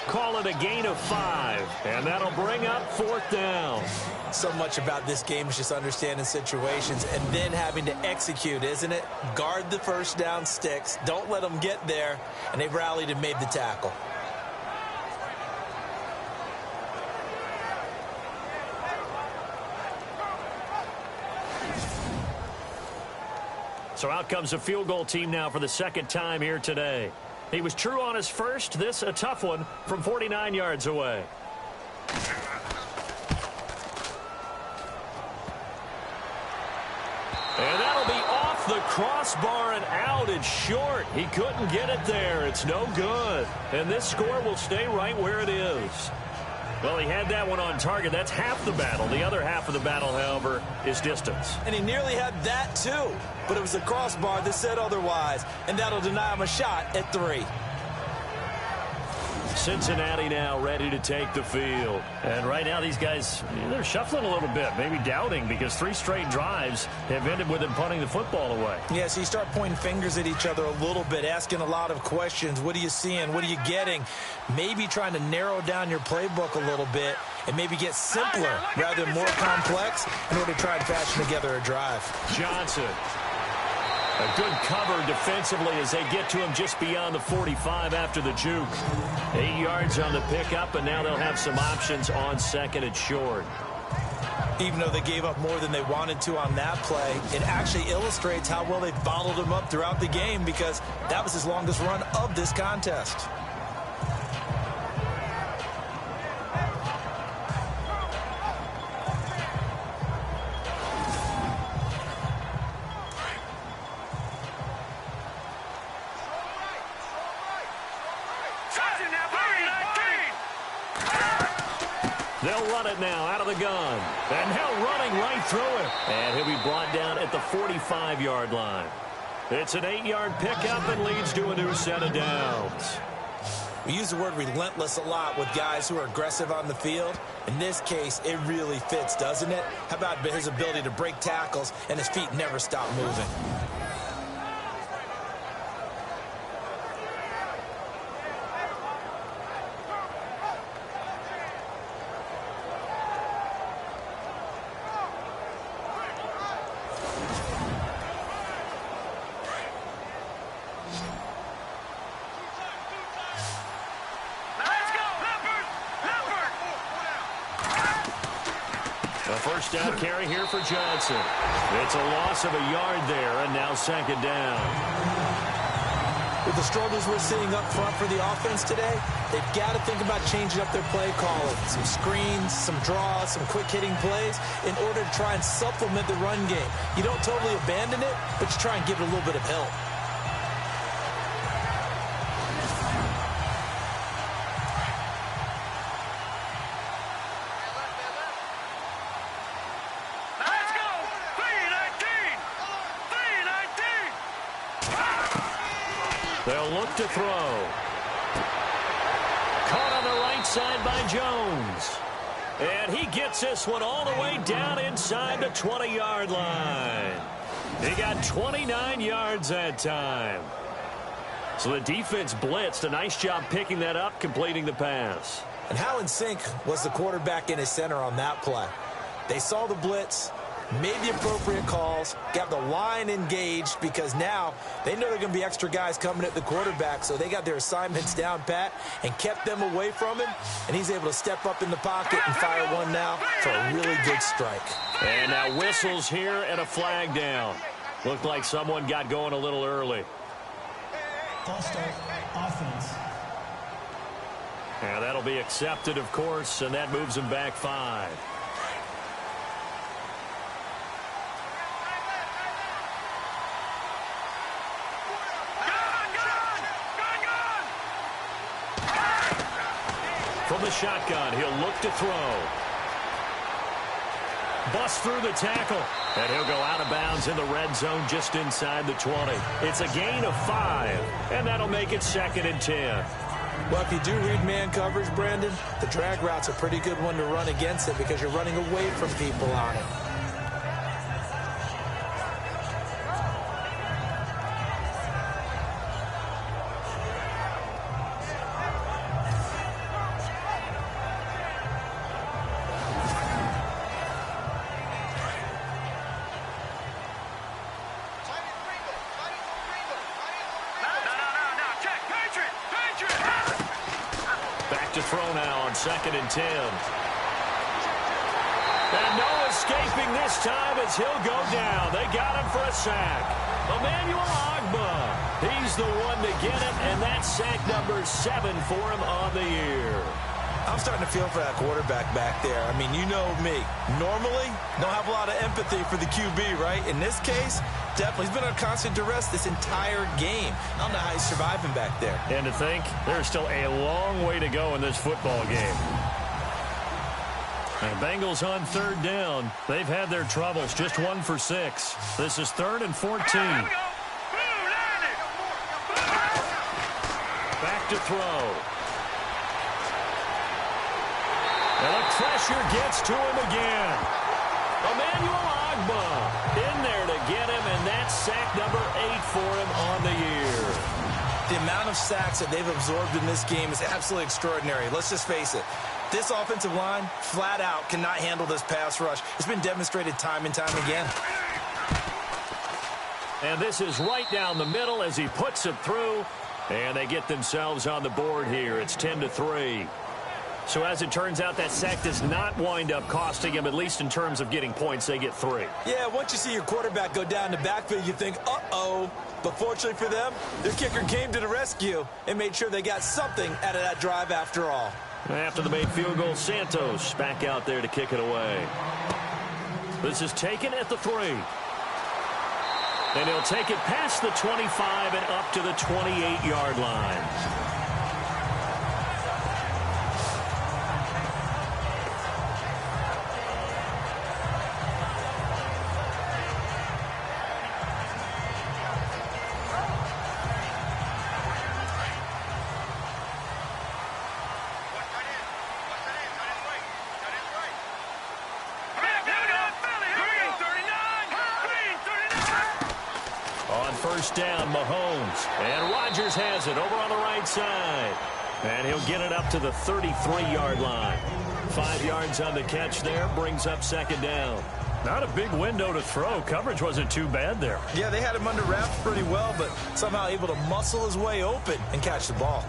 A: Call it a gain of 5. And that'll bring up fourth down.
B: So much about this game is just understanding situations and then having to execute, isn't it? Guard the first down sticks. Don't let them get there. And they rallied and made the tackle.
A: So out comes a field goal team now for the second time here today. He was true on his first. This a tough one from 49 yards away. And that'll be off the crossbar and out. It's short. He couldn't get it there. It's no good. And this score will stay right where it is. Well, he had that one on target. That's half the battle. The other half of the battle, however, is distance.
B: And he nearly had that, too. But it was the crossbar that said otherwise. And that'll deny him a shot at 3.
A: Cincinnati now ready to take the field. And right now these guys, they're shuffling a little bit, maybe doubting, because 3 straight drives have ended with them punting the football away.
B: Yeah, so you start pointing fingers at each other a little bit, asking a lot of questions. What are you seeing? What are you getting? Maybe trying to narrow down your playbook a little bit and maybe get simpler rather than more complex in order to try and fashion together a drive.
A: Johnson. A good cover defensively as they get to him just beyond the 45 after the juke. 8 yards on the pickup, and now they'll have some options on second and short.
B: Even though they gave up more than they wanted to on that play, it actually illustrates how well they bottled him up throughout the game, because that was his longest run of this contest.
A: They'll run it now out of the gun. And now running right through it. And he'll be brought down at the 45-yard line. It's an 8-yard pickup and leads to a new set of downs.
B: We use the word relentless a lot with guys who are aggressive on the field. In this case, it really fits, doesn't it? How about his ability to break tackles and his feet never stop moving?
A: First down carry here for Johnson. It's a loss of a yard there, and now second down.
B: With the struggles we're seeing up front for the offense today, they've got to think about changing up their play calling. Some screens, some draws, some quick-hitting plays in order to try and supplement the run game. You don't totally abandon it, but you try and give it a little bit of help.
A: They'll look to throw. Caught on the right side by Jones. And he gets this one all the way down inside the 20-yard line. He got 29 yards that time. So the defense blitzed. A nice job picking that up, completing the pass.
B: And how in sync was the quarterback and his center on that play? They saw the blitz, made the appropriate calls, got the line engaged because now they know there are going to be extra guys coming at the quarterback, so they got their assignments down pat and kept them away from him, and he's able to step up in the pocket and fire one now for a really good strike.
A: And now whistles here and a flag down. Looked like someone got going a little early.
D: False start, offense.
A: And that'll be accepted, of course, and that moves him back 5. From the shotgun, he'll look to throw. Bust through the tackle. And he'll go out of bounds in the red zone just inside the 20. It's a gain of 5, and that'll make it 2nd and 10.
B: Well, if you do read man coverage, Brandon, the drag route's a pretty good one to run against it because you're running away from people on it.
A: To throw now on 2nd and 10. And no escaping this time as he'll go down. They got him for a sack. Emmanuel Ogbah. He's the one to get it, and that's sack number 7 for him on the year.
B: I'm starting to feel for that quarterback back there. I mean, you know me. Normally, don't have a lot of empathy for the QB, right? In this case, definitely. He's been on constant duress this entire game. I don't know how he's surviving back there.
A: And to think, there's still a long way to go in this football game. And Bengals on 3rd down. They've had their troubles, just 1 for 6. This is 3rd and 14. Back to throw. And the pressure gets to him again. Emmanuel Ogbah in there to get him, and that's sack number 8 for him on the year.
B: The amount of sacks that they've absorbed in this game is absolutely extraordinary. Let's just face it. This offensive line, flat out, cannot handle this pass rush. It's been demonstrated time and time again.
A: And this is right down the middle as he puts it through, and they get themselves on the board here. It's 10-3. So as it turns out, that sack does not wind up costing him, at least in terms of getting points. They get 3.
B: Yeah, once you see your quarterback go down the backfield, you think, uh-oh. But fortunately for them, their kicker came to the rescue and made sure they got something out of that drive after all.
A: After the made field goal, Santos back out there to kick it away. This is taken at the 3. And he'll take it past the 25 and up to the 28-yard line. First down, Mahomes. And Rodgers has it over on the right side. And he'll get it up to the 33-yard line. 5 yards on the catch there, brings up 2nd down. Not a big window to throw. Coverage wasn't too bad there.
B: Yeah, they had him under wraps pretty well, but somehow able to muscle his way open and catch the ball.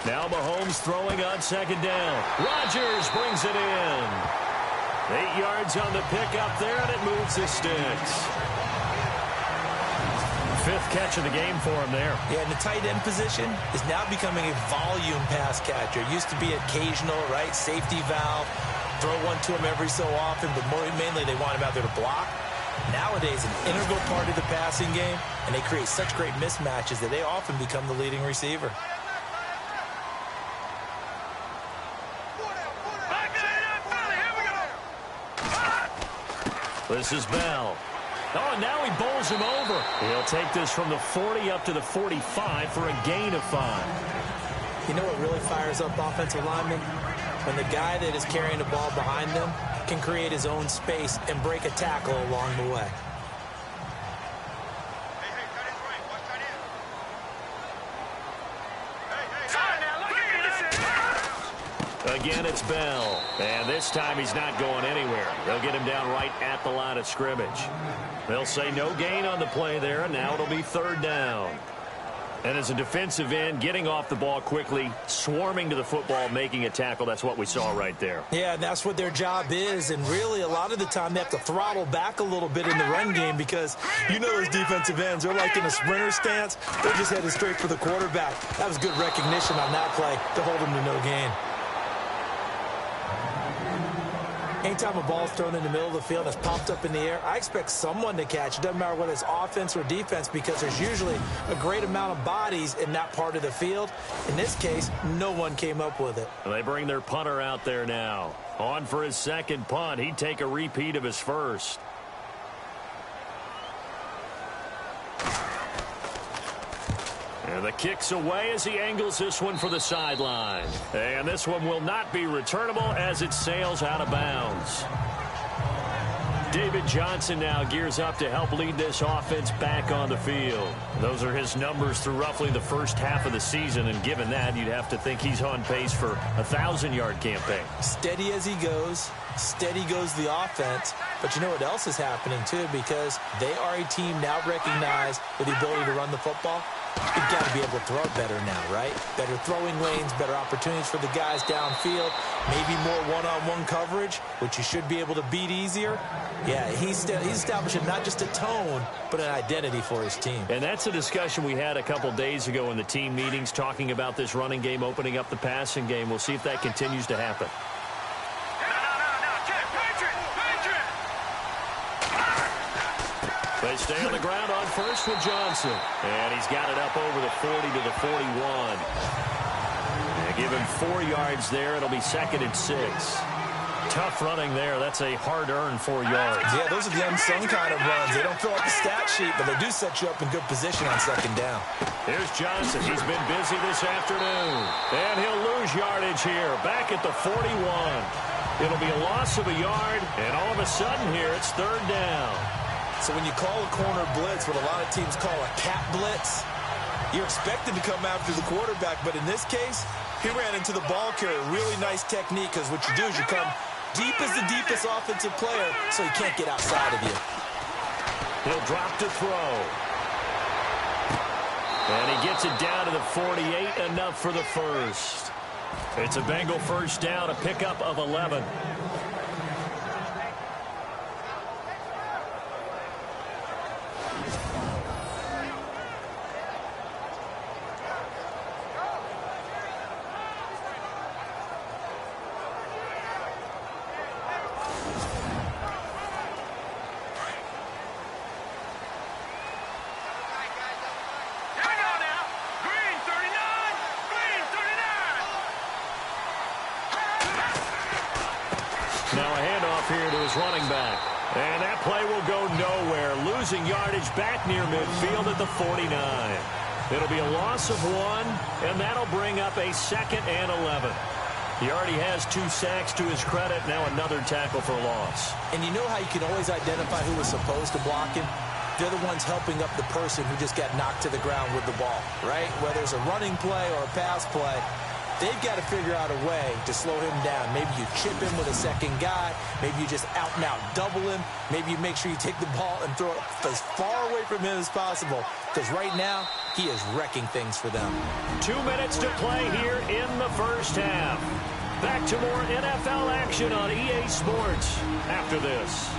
A: Now Mahomes throwing on 2nd down. Rodgers brings it in. 8 yards on the pickup there, and it moves the sticks. 5th catch of the game for him there.
B: Yeah, and the tight end position is now becoming a volume pass catcher. It used to be occasional, right? Safety valve. Throw one to him every so often, but mainly they want him out there to block. Nowadays, an integral part of the passing game, and they create such great mismatches that they often become the leading receiver.
A: This is Bell. Oh, and now he bowls him over. He'll take this from the 40 up to the 45 for a gain of 5.
B: You know what really fires up offensive linemen? When the guy that is carrying the ball behind them can create his own space and break a tackle along the way.
A: Again, it's Bell. And this time he's not going anywhere. They'll get him down right at the line of scrimmage. They'll say no gain on the play there, and now it'll be third down. And as a defensive end, getting off the ball quickly, swarming to the football, making a tackle, that's what we saw right there.
B: Yeah, and that's what their job is. And really, a lot of the time, they have to throttle back a little bit in the run game because you know those defensive ends, they're like in a sprinter stance. They're just headed straight for the quarterback. That was good recognition on that play to hold him to no gain. Anytime a ball's thrown in the middle of the field that's popped up in the air, I expect someone to catch. It doesn't matter whether it's offense or defense because there's usually a great amount of bodies in that part of the field. In this case, no one came up with it.
A: They bring their punter out there now. On for his second punt. He'd take a repeat of his first. And the kick's away as he angles this one for the sideline. And this one will not be returnable as it sails out of bounds. David Johnson now gears up to help lead this offense back on the field. Those are his numbers through roughly the first half of the season, and given that, you'd have to think he's on pace for a 1,000-yard campaign.
B: Steady as he goes, steady goes the offense. But you know what else is happening, too, because they are a team now recognized with the ability to run the football. You've got to be able to throw it better now, right? Better throwing lanes, better opportunities for the guys downfield, maybe more one-on-one coverage, which you should be able to beat easier. Yeah, he's establishing not just a tone, but an identity for his team.
A: And that's a discussion we had a couple days ago in the team meetings, talking about this running game, opening up the passing game. We'll see if that continues to happen. They stay on the ground on first with Johnson. And he's got it up over the 40 to the 41. They give him 4 yards there. It'll be 2nd and 6. Tough running there. That's a hard-earned 4 yards.
B: Yeah, those are the unsung kind of runs. They don't fill out the stat sheet, but they do set you up in good position on 2nd down.
A: Here's Johnson. He's been busy this afternoon. And he'll lose yardage here. Back at the 41. It'll be a loss of a yard. And all of a sudden here, it's 3rd down.
B: So when you call a corner blitz, what a lot of teams call a cat blitz, you're expected to come after the quarterback. But in this case, he ran into the ball carrier. Really nice technique, because what you do is you come deep as the deepest offensive player so he can't get outside of you.
A: He'll drop to throw. And he gets it down to the 48, enough for the first. It's a Bengal first down, a pickup of 11. Running back. And that play will go nowhere. Losing yardage back near midfield at the 49. It'll be a loss of 1, and that'll bring up a 2nd and 11. He already has 2 sacks to his credit. Now another tackle for loss.
B: And you know how you can always identify who was supposed to block him? They're the ones helping up the person who just got knocked to the ground with the ball, right? Whether it's a running play or a pass play, they've got to figure out a way to slow him down. Maybe you chip him with a second guy. Maybe you just out-and-out double him. Maybe you make sure you take the ball and throw it as far away from him as possible. Because right now, he is wrecking things for them.
A: 2 minutes to play here in the first half. Back to more NFL action on EA Sports after this.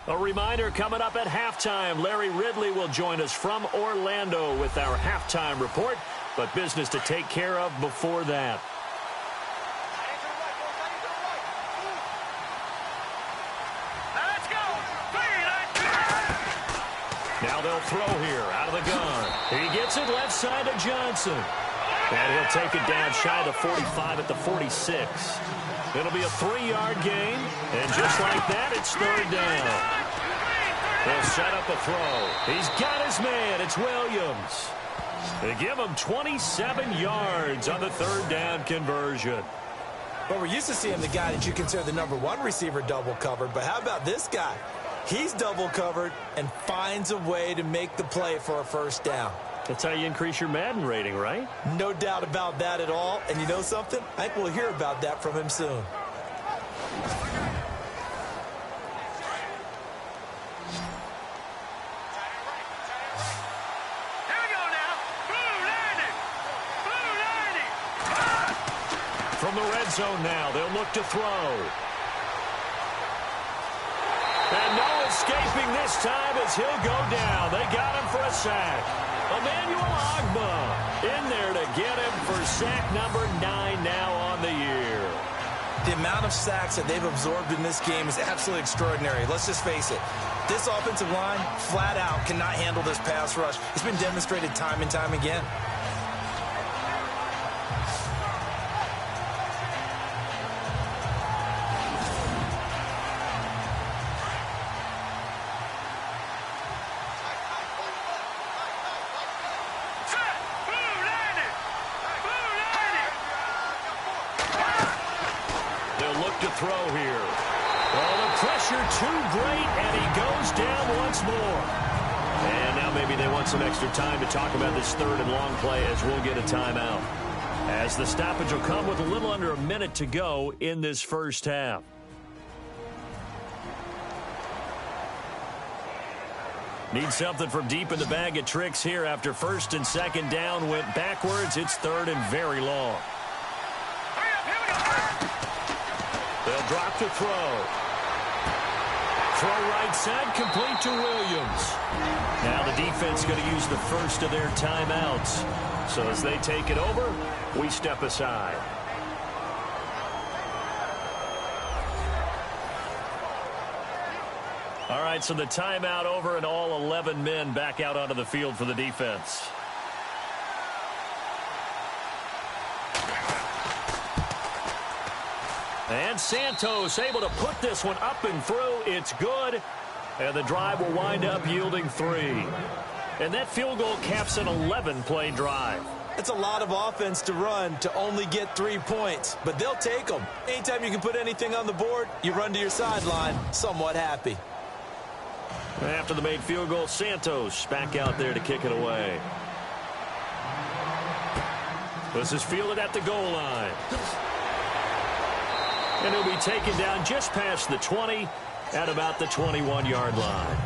A: A reminder, coming up at halftime, Larry Ridley will join us from Orlando with our halftime report, but business to take care of before that. Now they'll throw here out of the gun. He gets it left side to Johnson. And he'll take it down shy of the 45 at the 46. It'll be a 3-yard gain, and just like that, it's 3rd down. They'll set up a throw. He's got his man. It's Williams. They give him 27 yards on the third down conversion.
B: Well, we're used to seeing the guy that you consider the #1 receiver double covered, but how about this guy? He's double covered and finds a way to make the play for a first down.
A: That's how you increase your Madden rating, right?
B: No doubt about that at all. And you know something? I think we'll hear about that from him soon.
A: From the red zone now, they'll look to throw. And no escaping this time as he'll go down. They got him for a sack. Emmanuel Ogbah in there to get him for sack number 9 now on the year.
B: The amount of sacks that they've absorbed in this game is absolutely extraordinary. Let's just face it. This offensive line, flat out, cannot handle this pass rush. It's been demonstrated time and time again.
A: Throw here. Oh, the pressure too great, and he goes down once more. And now maybe they want some extra time to talk about this third and long play as we'll get a timeout. As the stoppage will come with a little under a minute to go in this first half. Need something from deep in the bag of tricks here after first and second down went backwards. It's third and very long. They'll drop to throw. Throw right side, complete to Williams. Now the defense going to use the first of their timeouts. So as they take it over, we step aside. All right, so the timeout over and all 11 men back out onto the field for the defense. And Santos able to put this one up and through. It's good. And the drive will wind up yielding 3. And that field goal caps an 11-play drive.
B: It's a lot of offense to run to only get 3 points, but they'll take them. Anytime you can put anything on the board, you run to your sideline somewhat happy.
A: After the made field goal, Santos back out there to kick it away. This is fielded at the goal line. And he'll be taken down just past the 20 at about the 21-yard line.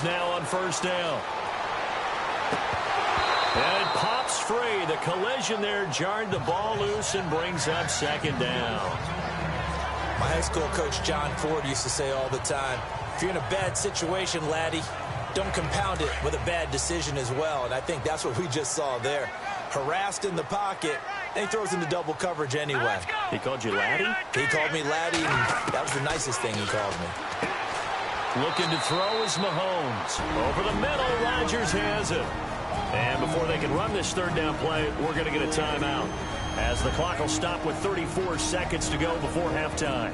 A: Now on first down. And it pops free. The collision there jarred the ball loose and brings up second down.
B: My high school coach John Ford used to say all the time, if you're in a bad situation, laddie, don't compound it with a bad decision as well. And I think that's what we just saw there. Harassed in the pocket, and he throws into double coverage anyway.
A: He called you laddie?
B: He called me laddie, and that was the nicest thing he called me.
A: Looking to throw is Mahomes. Over the middle, Rodgers has it. And before they can run this third down play, we're going to get a timeout, as the clock will stop with 34 seconds to go before halftime.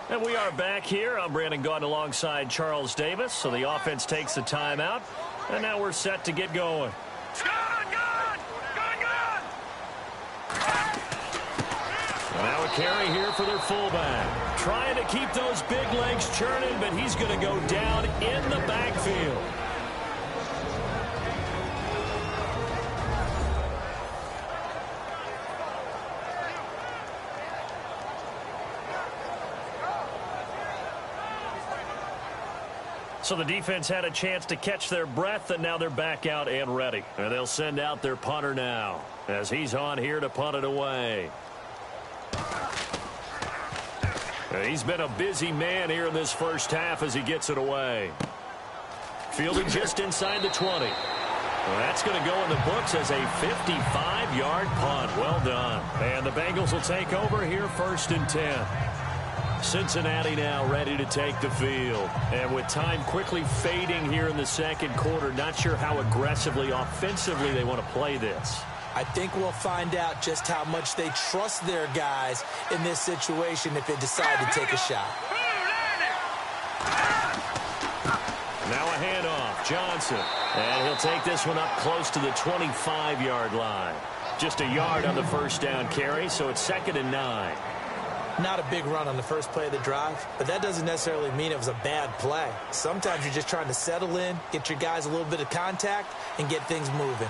A: And we are back here. I'm Brandon Gaudin alongside Charles Davis. So the offense takes the timeout, and now we're set to get going. Now a carry here for their fullback. Trying to keep those big legs churning, but he's going to go down in the backfield. So the defense had a chance to catch their breath, and now they're back out and ready. And they'll send out their punter now, as he's on here to punt it away. He's been a busy man here in this first half as he gets it away. Fielded just inside the 20. Well, that's going to go in the books as a 55-yard punt. Well done. And the Bengals will take over here 1st and 10. Cincinnati now ready to take the field. And with time quickly fading here in the second quarter, not sure how aggressively, offensively they want to play this.
B: I think we'll find out just how much they trust their guys in this situation if they decide to take a shot.
A: Now a handoff, Johnson. And he'll take this one up close to the 25-yard line. Just a yard on the first down carry, so it's 2nd and 9.
B: Not a big run on the first play of the drive, but that doesn't necessarily mean it was a bad play. Sometimes you're just trying to settle in, get your guys a little bit of contact, and get things moving.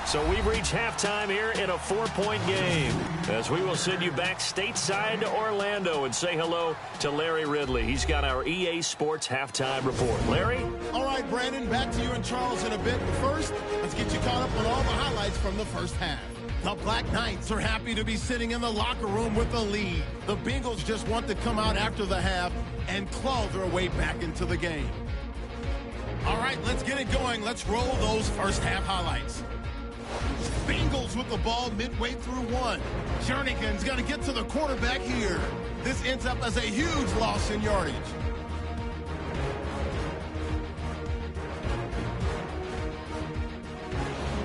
A: So we've reached halftime here in a 4-point game, as we will send you back stateside to Orlando and say hello to Larry Ridley. He's got our EA Sports halftime report. Larry?
F: All right, Brandon, back to you and Charles in a bit. But first, let's get you caught up on all the highlights from the first half. The Black Knights are happy to be sitting in the locker room with the lead. The Bengals just want to come out after the half and claw their way back into the game. All right, let's get it going. Let's roll those first half highlights. Bengals with the ball midway through 1. Jernigan's going to get to the quarterback here. This ends up as a huge loss in yardage.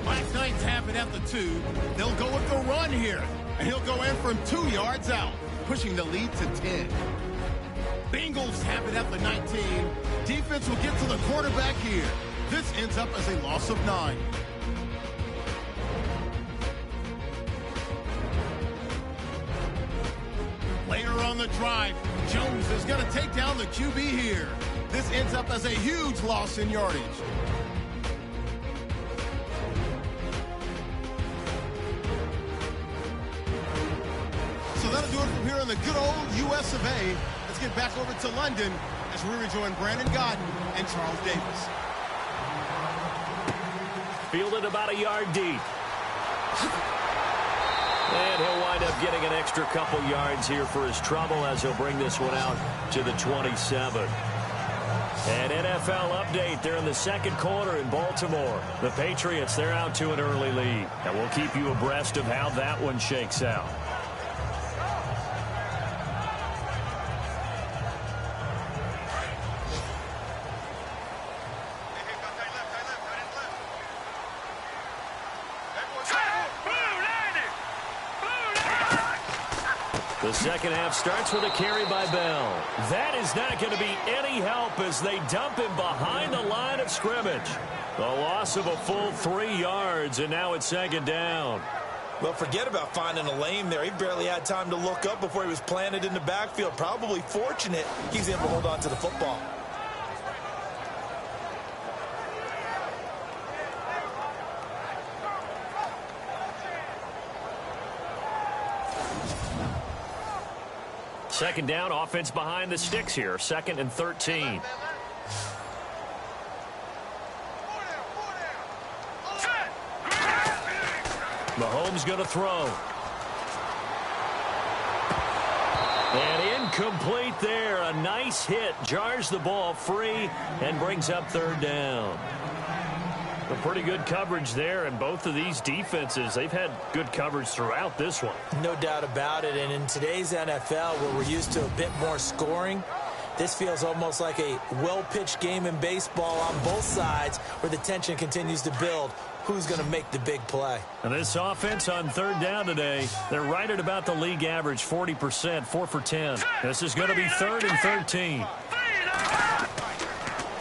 F: Black Knights have it at the 2. They'll go with the run here. And he'll go in from 2 yards out, pushing the lead to 10. Bengals have it at the 19. Defense will get to the quarterback here. This ends up as a loss of 9. Later on the drive, Jones is going to take down the QB here. This ends up as a huge loss in yardage. So that'll do it from here in the good old US of A. Let's get back over to London as we rejoin Brandon Godden and Charles Davis.
A: Fielded about a yard deep. And he'll wind up getting an extra couple yards here for his trouble as he'll bring this one out to the 27. An NFL update there in the second quarter in Baltimore. The Patriots, they're out to an early lead. And we'll keep you abreast of how that one shakes out. The second half starts with a carry by Bell. That is not going to be any help as they dump him behind the line of scrimmage. The loss of a full 3 yards, and now it's 2nd down.
B: Well, forget about finding a lane there. He barely had time to look up before he was planted in the backfield. Probably fortunate he's able to hold on to the football.
A: Second down, offense behind the sticks here. 2nd and 13. Mahomes going to throw. And incomplete there. A nice hit. Jars the ball free and brings up 3rd down. A pretty good coverage there, and both of these defenses, they've had good coverage throughout this one.
B: No doubt about it, and in today's NFL, where we're used to a bit more scoring, this feels almost like a well-pitched game in baseball on both sides where the tension continues to build. Who's going to make the big play?
A: And this offense on 3rd down today, they're right at about the league average, 40%, 4 for 10. This is going to be 3rd and 13.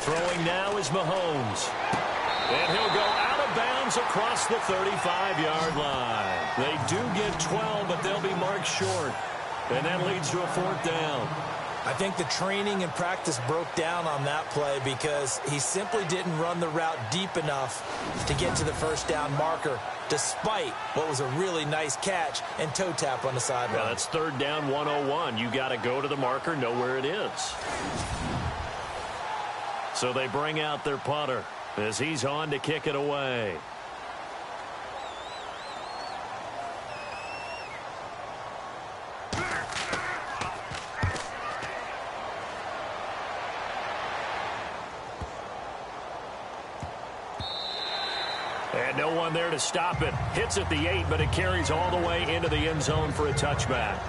A: Throwing now is Mahomes. And he'll go out of bounds across the 35-yard line. They do get 12, but they'll be marked short. And that leads to a 4th down.
B: I think the training and practice broke down on that play because he simply didn't run the route deep enough to get to the 1st down marker, despite what was a really nice catch and toe tap on the sideline.
A: Yeah, that's 3rd down 101. You got to go to the marker, know where it is. So they bring out their punter as he's on to kick it away. No one there to stop it. Hits at the 8, but it carries all the way into the end zone for a touchback.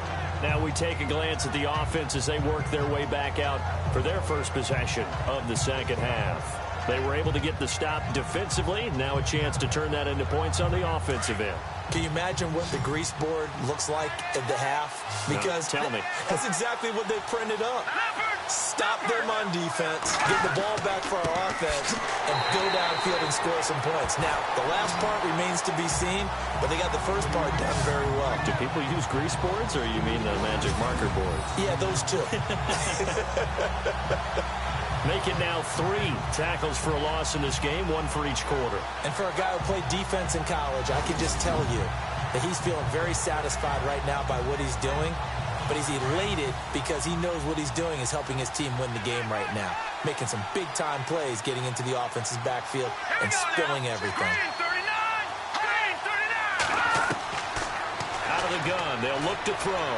A: Now we take a glance at the offense as they work their way back out for their first possession of the second half. They were able to get the stop defensively. Now a chance to turn that into points on the offensive end.
B: Can you imagine what the grease board looks like at the half? Because
A: tell me.
B: That's exactly what they printed up. Stop them on defense, get the ball back for our offense, and go downfield and score some points. Now, the last part remains to be seen, but they got the first part done very well.
A: Do people use grease boards, or you mean the magic marker boards?
B: Yeah, those two.
A: Make it now 3 tackles for a loss in this game, 1 for each quarter.
B: And for a guy who played defense in college, I can just tell you that he's feeling very satisfied right now by what he's doing. But he's elated because he knows what he's doing is helping his team win the game right now. Making some big-time plays, getting into the offense's backfield, and spilling everything.
A: Out of the gun, they'll look to throw.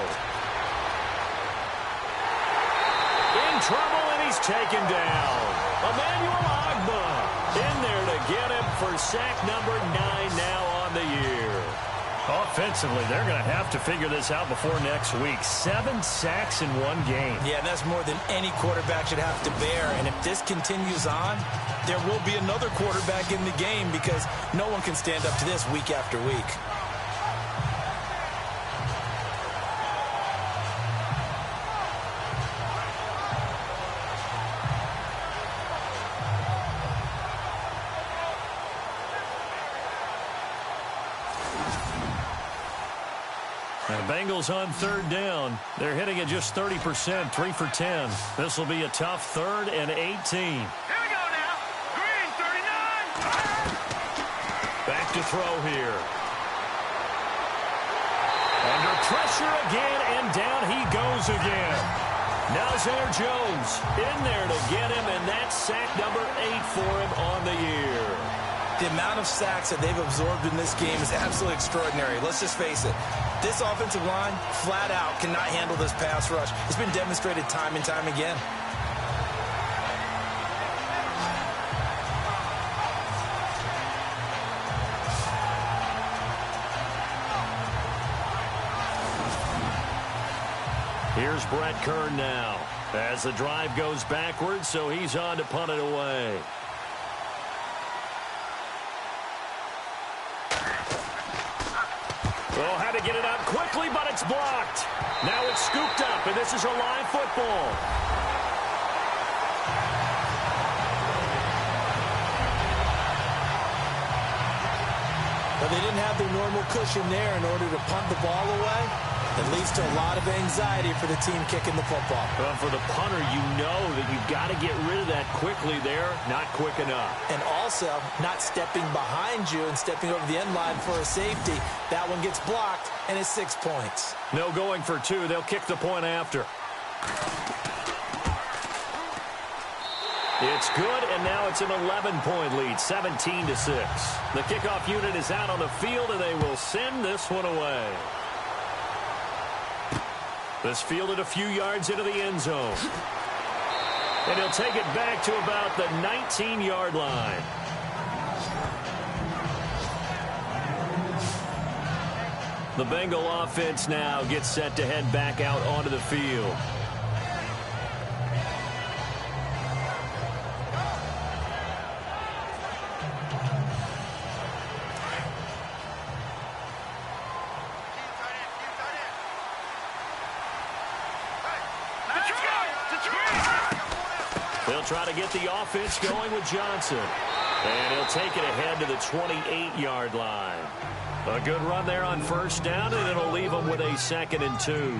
A: In trouble, and he's taken down. Emmanuel Ogbah in there to get him for sack number 9 now on the year. Offensively, they're going to have to figure this out before next week. 7 sacks in 1 game.
B: Yeah, and that's more than any quarterback should have to bear. And if this continues on, there will be another quarterback in the game because no one can stand up to this week after week.
A: The Bengals on 3rd down. They're hitting at just 30%, 3 for 10. This will be a tough 3rd and 18.
C: Here we go now. Green, 39.
A: Back to throw here. Under pressure again, and down he goes again. Nazir Jones in there to get him, and that's sack number 8 for him on the year.
B: The amount of sacks that they've absorbed in this game is absolutely extraordinary. Let's just face it. This offensive line, flat out, cannot handle this pass rush. It's been demonstrated time and time again.
A: Here's Brett Kern now as the drive goes backwards, so he's on to punt it away. Oh, had to get it out quickly, but it's blocked. Now it's scooped up, and this is a live football.
B: But they didn't have their normal cushion there in order to punt the ball away. It leads to a lot of anxiety for the team kicking the football.
A: Well, for the punter, you know that you've got to get rid of that quickly there. Not quick enough.
B: And also, not stepping behind you and stepping over the end line for a safety. That one gets blocked, and it's 6 points.
A: No going for 2. They'll kick the point after. It's good, and now it's an 11-point lead, 17-6. The kickoff unit is out on the field, and they will send this one away. This fielded a few yards into the end zone. And he'll take it back to about the 19-yard line. The Bengal offense now gets set to head back out onto the field. They'll try to get the offense going with Johnson. And he'll take it ahead to the 28-yard line. A good run there on first down, and it'll leave them with a 2nd and 2.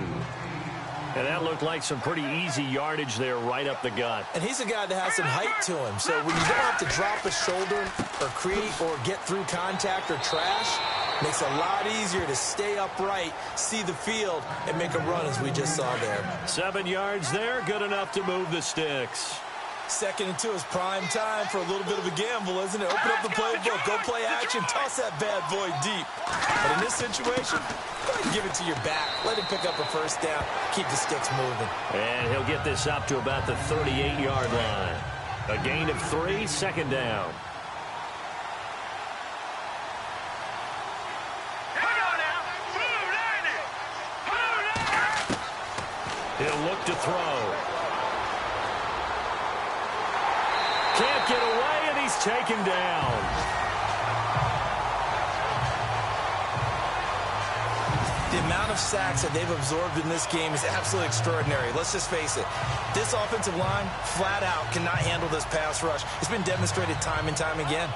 A: And that looked like some pretty easy yardage there right up the gut.
B: And he's a guy that has some height to him. So when you don't have to drop a shoulder or create or get through contact or trash, makes it a lot easier to stay upright, see the field, and make a run as we just saw there.
A: 7 yards there, good enough to move the sticks.
B: 2nd and 2 is prime time for a little bit of a gamble, isn't it? Open up the playbook, go play action, toss that bad boy deep. But in this situation, go ahead and give it to your back. Let him pick up a first down, keep the sticks moving.
A: And he'll get this up to about the 38-yard line. A gain of 3, 2nd down. He'll look to throw. Can't get away, and he's taken down.
B: The amount of sacks that they've absorbed in this game is absolutely extraordinary. Let's just face it. This offensive line, flat out, cannot handle this pass rush. It's been demonstrated time and time again.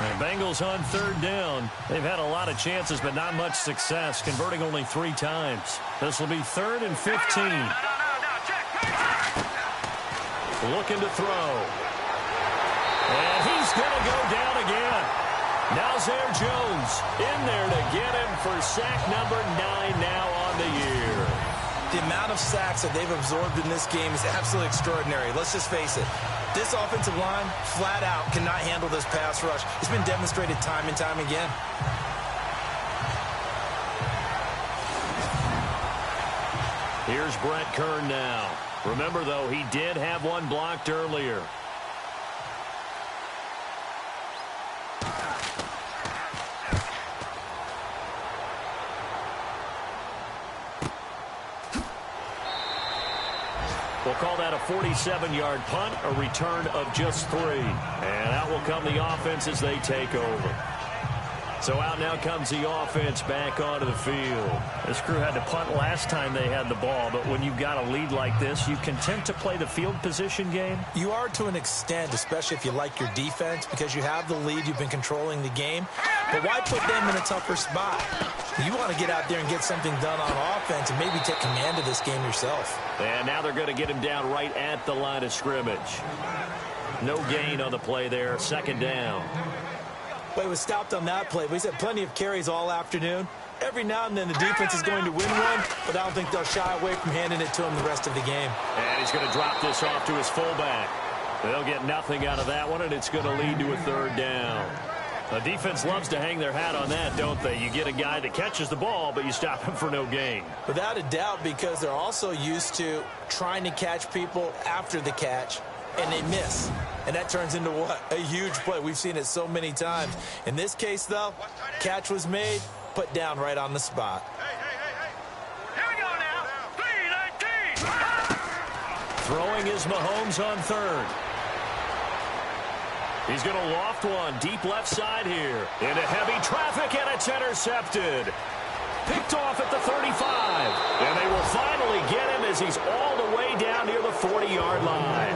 A: The Bengals on third down. They've had a lot of chances, but not much success, converting only 3 times. This will be 3rd and 15. Looking to throw. And he's going to go down again. Now Zaire Jones in there to get him for sack number 9 now on the year.
B: The amount of sacks that they've absorbed in this game is absolutely extraordinary. Let's just face it. This offensive line, flat out, cannot handle this pass rush. It's been demonstrated time and time again.
A: Here's Brett Kern now. Remember, though, he did have one blocked earlier. We'll call that a 47-yard punt, a return of just 3. And out will come the offense as they take over. So out now comes the offense back onto the field. This crew had to punt last time they had the ball, but when you've got a lead like this, you content to play the field position game?
B: You are to an extent, especially if you like your defense, because you have the lead, you've been controlling the game. But why put them in a tougher spot? You want to get out there and get something done on offense and maybe take command of this game yourself.
A: And now they're going to get him down right at the line of scrimmage. No gain on the play there, 2nd down.
B: Well, he was stopped on that play, but he's had plenty of carries all afternoon. Every now and then the defense is going to win one, but I don't think they'll shy away from handing it to him the rest of the game.
A: And he's going to drop this off to his fullback. They'll get nothing out of that one, and it's going to lead to a 3rd down. The defense loves to hang their hat on that, don't they? You get a guy that catches the ball, but you stop him for no gain.
B: Without a doubt, because they're also used to trying to catch people after the catch, and they miss. And that turns into what? A huge play. We've seen it so many times. In this case, though, catch was made, put down right on the spot.
C: Here we go now. 3-19.
A: Throwing is Mahomes on 3rd. He's going to loft one deep left side here. Into heavy traffic, and it's intercepted. Picked off at the 35. And they will finally get him as he's all the way down near the 40-yard line.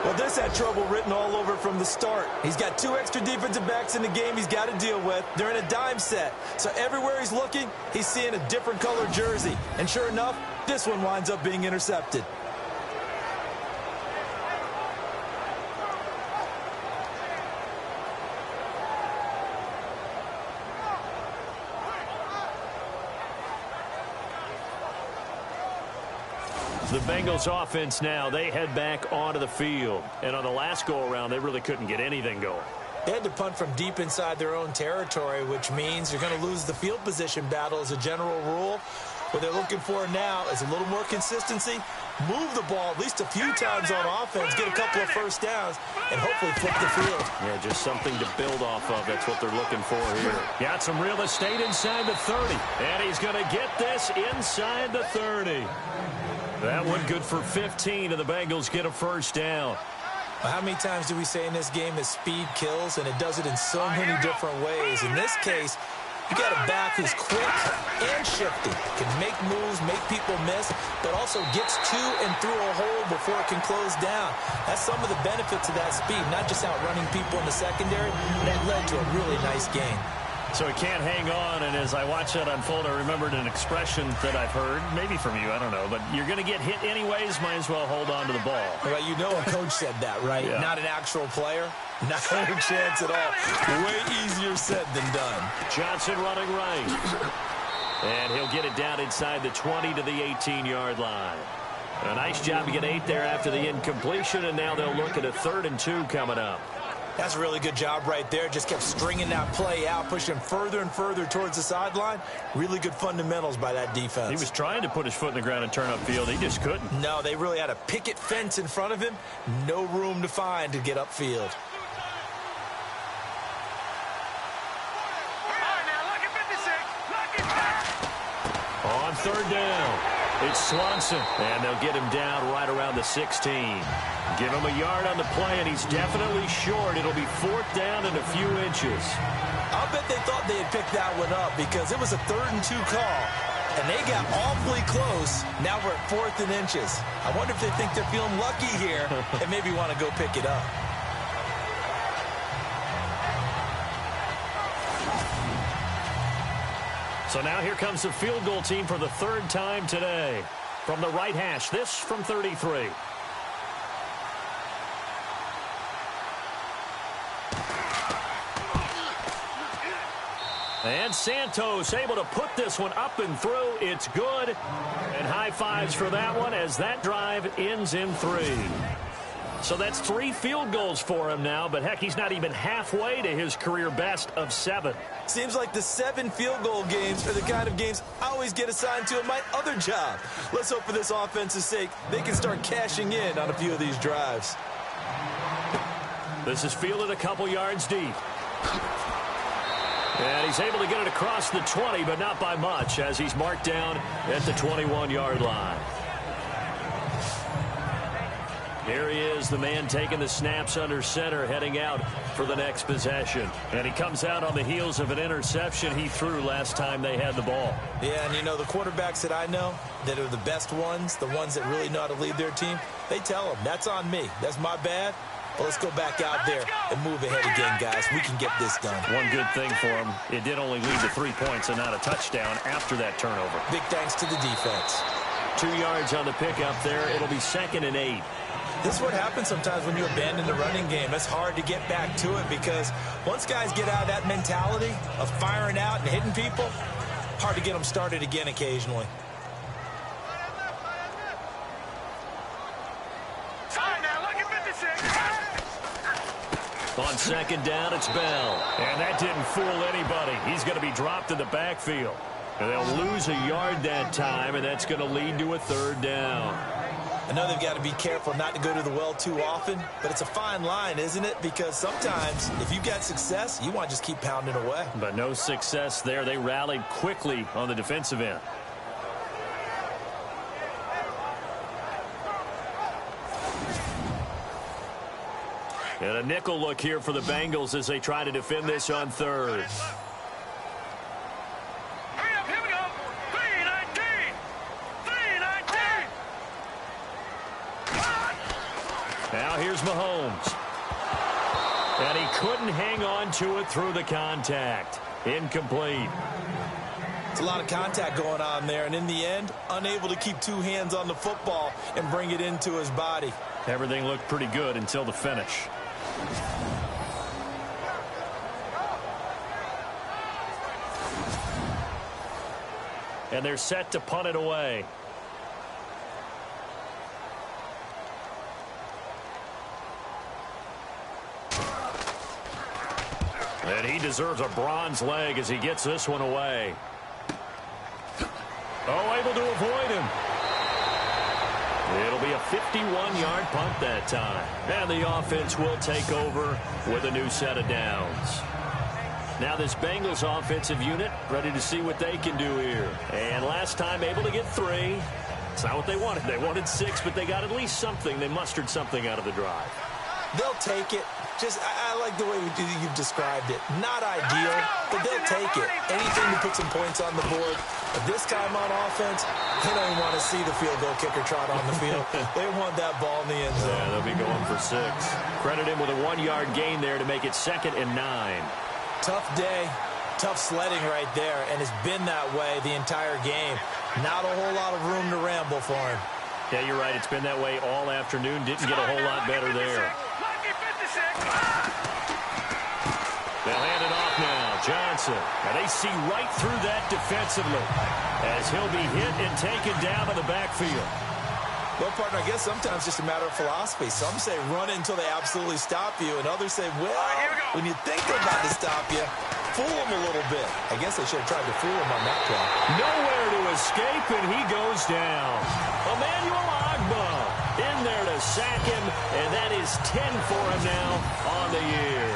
B: Well, this had trouble written all over from the start. He's got 2 extra defensive backs in the game he's got to deal with. They're in a dime set. So everywhere he's looking, he's seeing a different color jersey. And sure enough, this one winds up being intercepted.
A: The Bengals offense now, they head back onto the field. And on the last go-around, they really couldn't get anything going.
B: They had to punt from deep inside their own territory, which means you're going to lose the field position battle as a general rule. What they're looking for now is a little more consistency, move the ball at least a few times on offense, get a couple of first downs, and hopefully flip the field.
A: Yeah, just something to build off of. That's what they're looking for here. Got some real estate inside the 30. And he's going to get this inside the 30. That one good for 15, and the Bengals get a first down.
B: Well, how many times do we say in this game that speed kills, and it does it in so many different ways? In this case, you got a back who's quick and shifty, can make moves, make people miss, but also gets to and through a hole before it can close down. That's some of the benefits of that speed, not just outrunning people in the secondary. That led to a really nice gain.
A: So he can't hang on, and as I watch that unfold, I remembered an expression that I've heard, maybe from you, I don't know, but you're going to get hit anyways, might as well hold on to the ball.
B: Well, you know a coach said that, right?
A: Yeah.
B: Not an actual player. Not a chance at all. Way easier said than done.
A: Johnson running right. And he'll get it down inside the 20 to the 18-yard line. A nice job to get 8 there after the incompletion, and now they'll look at a 3rd and 2 coming up.
B: That's a really good job right there. Just kept stringing that play out, pushing further and further towards the sideline. Really good fundamentals by that defense.
A: He was trying to put his foot in the ground and turn upfield. He just couldn't.
B: No, they really had a picket fence in front of him. No room to find to get upfield.
A: On third down, it's Swanson, and they'll get him down right around the 16. Give him a yard on the play, and he's definitely short. It'll be fourth down and a few inches.
B: I'll bet they thought they had picked that one up because it was a 3rd and 2 call, and they got awfully close. Now we're at 4th and inches. I wonder if they think they're feeling lucky here and maybe want to go pick it up.
A: So now here comes the field goal team for the 3rd time today. From the right hash, this from 33. And Santos able to put this one up and through. It's good. And high fives for that one as that drive ends in 3. So that's 3 field goals for him now, but heck, he's not even halfway to his career best of 7.
B: Seems like the 7 field goal games are the kind of games I always get assigned to in my other job. Let's hope for this offense's sake they can start cashing in on a few of these drives.
A: This is fielded a couple yards deep. And he's able to get it across the 20, but not by much as he's marked down at the 21-yard line. Here he is, the man taking the snaps under center, heading out for the next possession. And he comes out on the heels of an interception he threw last time they had the ball.
B: Yeah, and you know, the quarterbacks that I know that are the best ones, the ones that really know how to lead their team, they tell them, that's on me. That's my bad. Well, let's go back out there and move ahead again, guys. We can get this done.
A: One good thing for him, it did only lead to 3 points and not a touchdown after that turnover.
B: Big thanks to the defense.
A: 2 yards on the pickup there. It'll be 2nd and 8.
B: This is what happens sometimes when you abandon the running game. It's hard to get back to it because once guys get out of that mentality of firing out and hitting people, hard to get them started again occasionally.
A: On 2nd down, it's Bell. And that didn't fool anybody. He's going to be dropped in the backfield. And they'll lose a yard that time, and that's going to lead to a 3rd down.
B: I know they've got to be careful not to go to the well too often, but it's a fine line, isn't it? Because sometimes if you got success, you want to just keep pounding away.
A: But no success there. They rallied quickly on the defensive end. And a nickel look here for the Bengals as they try to defend this on 3rd. Now here's Mahomes. And he couldn't hang on to it through the contact. Incomplete.
B: It's a lot of contact going on there, and in the end, unable to keep 2 hands on the football and bring it into his body.
A: Everything looked pretty good until the finish. And they're set to punt it away. And he deserves a bronze leg as he gets this one away. Oh, able to avoid him. It'll be a 51-yard punt that time. And the offense will take over with a new set of downs. Now this Bengals offensive unit ready to see what they can do here. And last time able to get 3. It's not what they wanted. They wanted 6, but they got at least something. They mustered something out of the drive.
B: They'll take it. I like the way you've described it. Not ideal, but they'll take it. Anything to put some points on the board. But this time on offense, they don't even want to see the field goal kicker trot on the field. They want that ball in the end zone.
A: Yeah, they'll be going for 6. Credit him with a 1-yard gain there to make it 2nd and 9.
B: Tough day, tough sledding right there, and it's been that way the entire game. Not a whole lot of room to ramble for him.
A: Yeah, you're right. It's been that way all afternoon. Didn't get a whole lot better there. They'll hand it off now. Johnson. And they see right through that defensively as he'll be hit and taken down in the backfield.
B: Well, partner, I guess sometimes it's just a matter of philosophy. Some say run it until they absolutely stop you, and others say, well, when you think they're about to stop you, fool them a little bit. I guess they should have tried to fool him on that play.
A: Nowhere to escape, and he goes down. Emmanuel Agba in there to sack him, and that is 10 for him now on the year.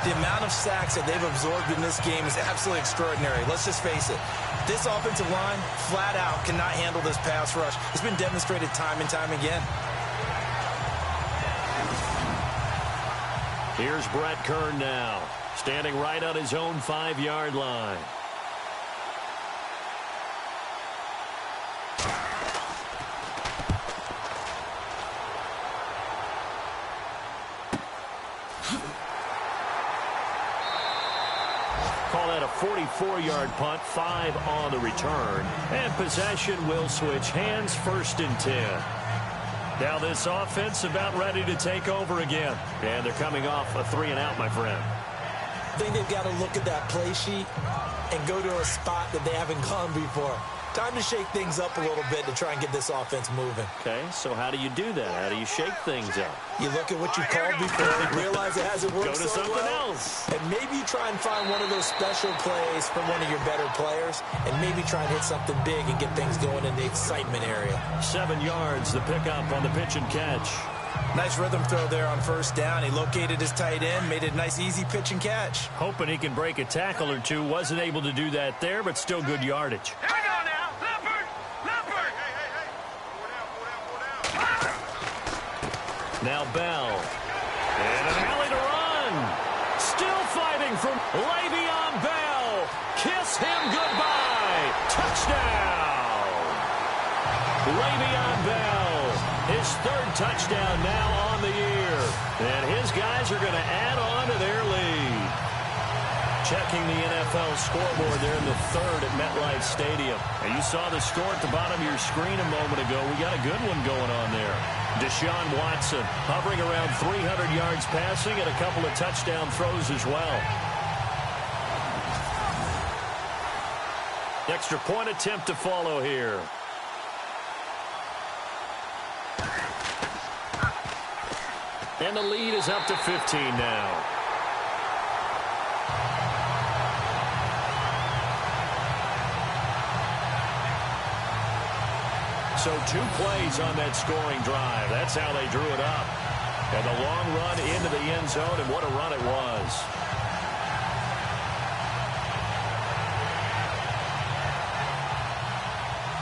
B: The amount of sacks that they've absorbed in this game is absolutely extraordinary. Let's just face it. This offensive line, flat out, cannot handle this pass rush. It's been demonstrated time and time again.
A: Here's Brett Kern now, standing right on his own 5-yard line. Call that a 44-yard punt, 5 on the return. And possession will switch hands, 1st and 10. Now this offense about ready to take over again. And they're coming off a 3-and-out, my friend.
B: I think they've got to look at that play sheet and go to a spot that they haven't gone before. Time to shake things up a little bit to try and get this offense moving.
A: Okay, so how do you do that? How do you shake things up?
B: You look at what you called before, realize it hasn't worked
A: Go to
B: so
A: something
B: well,
A: else.
B: and maybe you try and find one of those special plays from one of your better players, and maybe try and hit something big and get things going in the excitement area.
A: 7 yards, the pickup on the pitch and catch.
B: Nice rhythm throw there on 1st down. He located his tight end, made it a nice, easy pitch and catch.
A: Hoping he can break a tackle or two. Wasn't able to do that there, but still good yardage.
C: Here we go now. Leopard. Leopard.
A: Now Bell. And an alley to run. Still fighting from Le'Veon Bell. Kiss him goodbye. Touchdown. Le'Veon Bell. His 3rd touchdown now on the year. And his guys are going to add on to their lead. Checking the NFL scoreboard there in the 3rd at MetLife Stadium. And you saw the score at the bottom of your screen a moment ago. We got a good one going on there. Deshaun Watson hovering around 300 yards passing and a couple of touchdown throws as well. Extra point attempt to follow here. And the lead is up to 15 now. So 2 plays on that scoring drive. That's how they drew it up. And the long run into the end zone, and what a run it was.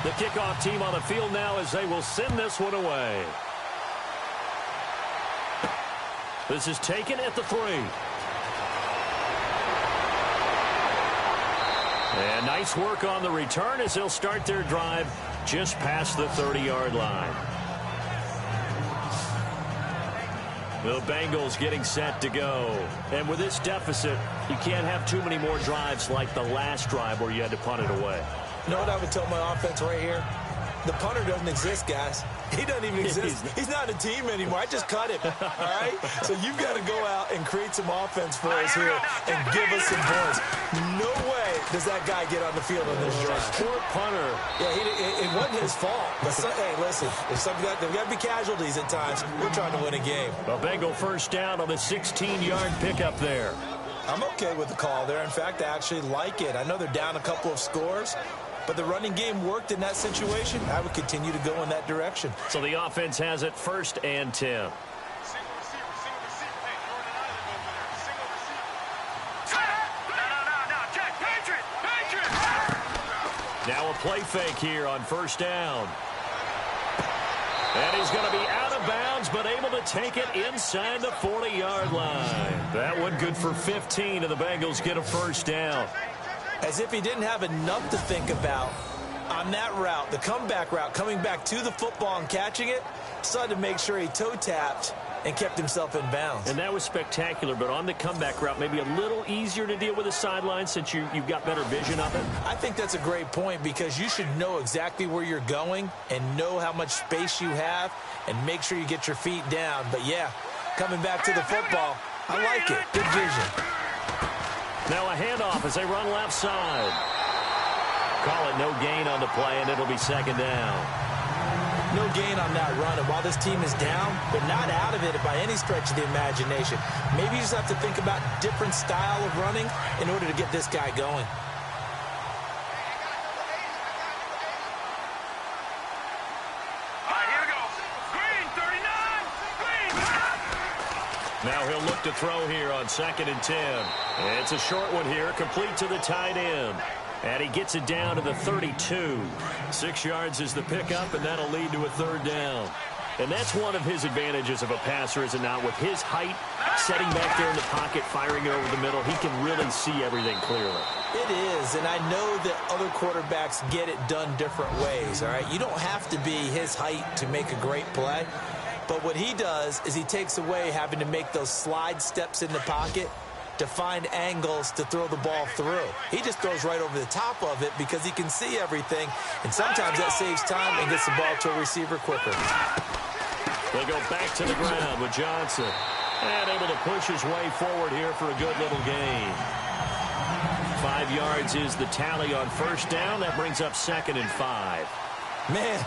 A: The kickoff team on the field now as they will send this one away. This is taken at the 3. And nice work on the return as they'll start their drive just past the 30-yard line. The Bengals getting set to go. And with this deficit, you can't have too many more drives like the last drive where you had to punt it away.
B: You know what I would tell my offense right here? The punter doesn't exist, guys. He doesn't even exist. He's not a team anymore. I just cut him, all right? So you've got to go out and create some offense for us here and give us some points. No way does that guy get on the field on this drive.
A: Poor punter.
B: Yeah, it wasn't his fault. But hey, listen, there's got to be casualties at times. We're trying to win a game.
A: A Bengal 1st down on the 16-yard pickup there.
B: I'm okay with the call there. In fact, I actually like it. I know they're down a couple of scores, but the running game worked in that situation. I would continue to go in that direction.
A: So the offense has it 1st and 10. Now a play fake here on 1st down. And he's going to be out of bounds, but able to take it inside the 40-yard line. That one good for 15, and the Bengals get a 1st down.
B: As if he didn't have enough to think about on that route, the comeback route, coming back to the football and catching it, decided to make sure he toe-tapped and kept himself in bounds.
A: And that was spectacular, but on the comeback route, maybe a little easier to deal with the sideline since you've got better vision of it.
B: I think that's a great point because you should know exactly where you're going and know how much space you have and make sure you get your feet down. But, yeah, coming back to the football, I like it. Good vision.
A: Now a handoff as they run left side. Call it no gain on the play, and it'll be 2nd down.
B: No gain on that run. And while this team is down, they're not out of it by any stretch of the imagination. Maybe you just have to think about different style of running in order to get this guy going.
A: Now he'll look to throw here on 2nd and 10. It's a short one here, complete to the tight end. And he gets it down to the 32. 6 yards is the pickup, and that'll lead to a 3rd down. And that's one of his advantages of a passer, is it not? With his height, setting back there in the pocket, firing it over the middle, he can really see everything clearly.
B: It is, and I know that other quarterbacks get it done different ways, all right? You don't have to be his height to make a great play. But what he does is he takes away having to make those slide steps in the pocket to find angles to throw the ball through. He just throws right over the top of it because he can see everything, and sometimes that saves time and gets the ball to a receiver quicker.
A: They go back to the ground with Johnson. And able to push his way forward here for a good little gain. 5 yards is the tally on 1st down. That brings up 2nd and 5.
B: Man,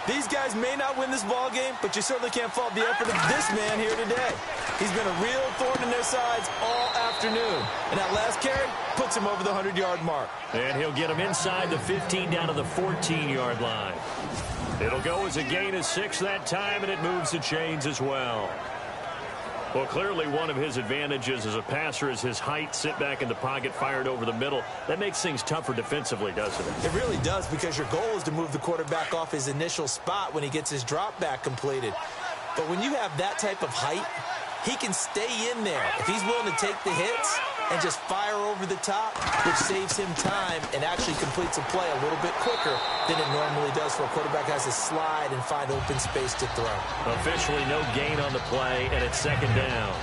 B: these guys may not win this ball game, but you certainly can't fault the effort of this man here today. He's been a real thorn in their sides all afternoon. And that last carry puts him over the 100-yard mark.
A: And he'll get him inside the 15 down to the 14-yard line. It'll go as a gain of 6 that time, and it moves the chains as well. Well, clearly one of his advantages as a passer is his height, sit back in the pocket, fired over the middle. That makes things tougher defensively, doesn't it?
B: It really does, because your goal is to move the quarterback off his initial spot when he gets his drop back completed. But when you have that type of height, he can stay in there if he's willing to take the hits and just fire over the top, which saves him time and actually completes a play a little bit quicker than it normally does for a quarterback who has to slide and find open space to throw.
A: Officially no gain on the play, and it's 2nd down.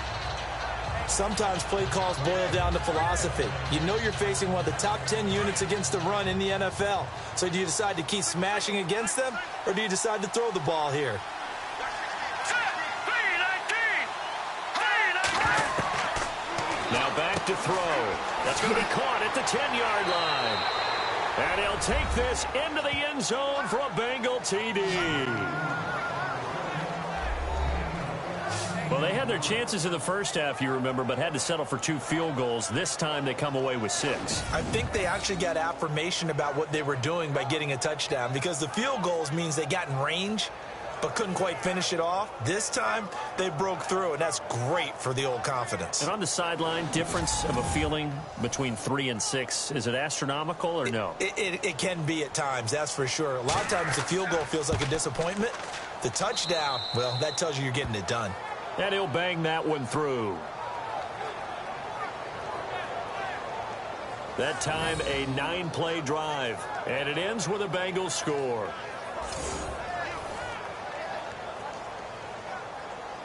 B: Sometimes play calls boil down to philosophy. You know you're facing one of the top 10 units against the run in the NFL. So do you decide to keep smashing against them, or do you decide to throw the ball here?
A: Now back to throw. That's going to be caught at the 10-yard line. And he'll take this into the end zone for a Bengal TD. Well, they had their chances in the first half, you remember, but had to settle for 2 field goals. This time they come away with 6.
B: I think they actually got affirmation about what they were doing by getting a touchdown, because the field goals means they got in range but couldn't quite finish it off. This time, they broke through, and that's great for the old confidence.
A: And on the sideline, difference of a feeling between 3 and 6, is it astronomical or no?
B: It can be at times, that's for sure. A lot of times the field goal feels like a disappointment. The touchdown, well, that tells you you're getting it done.
A: And he'll bang that one through. That time, a 9-play drive. And it ends with a Bengals score.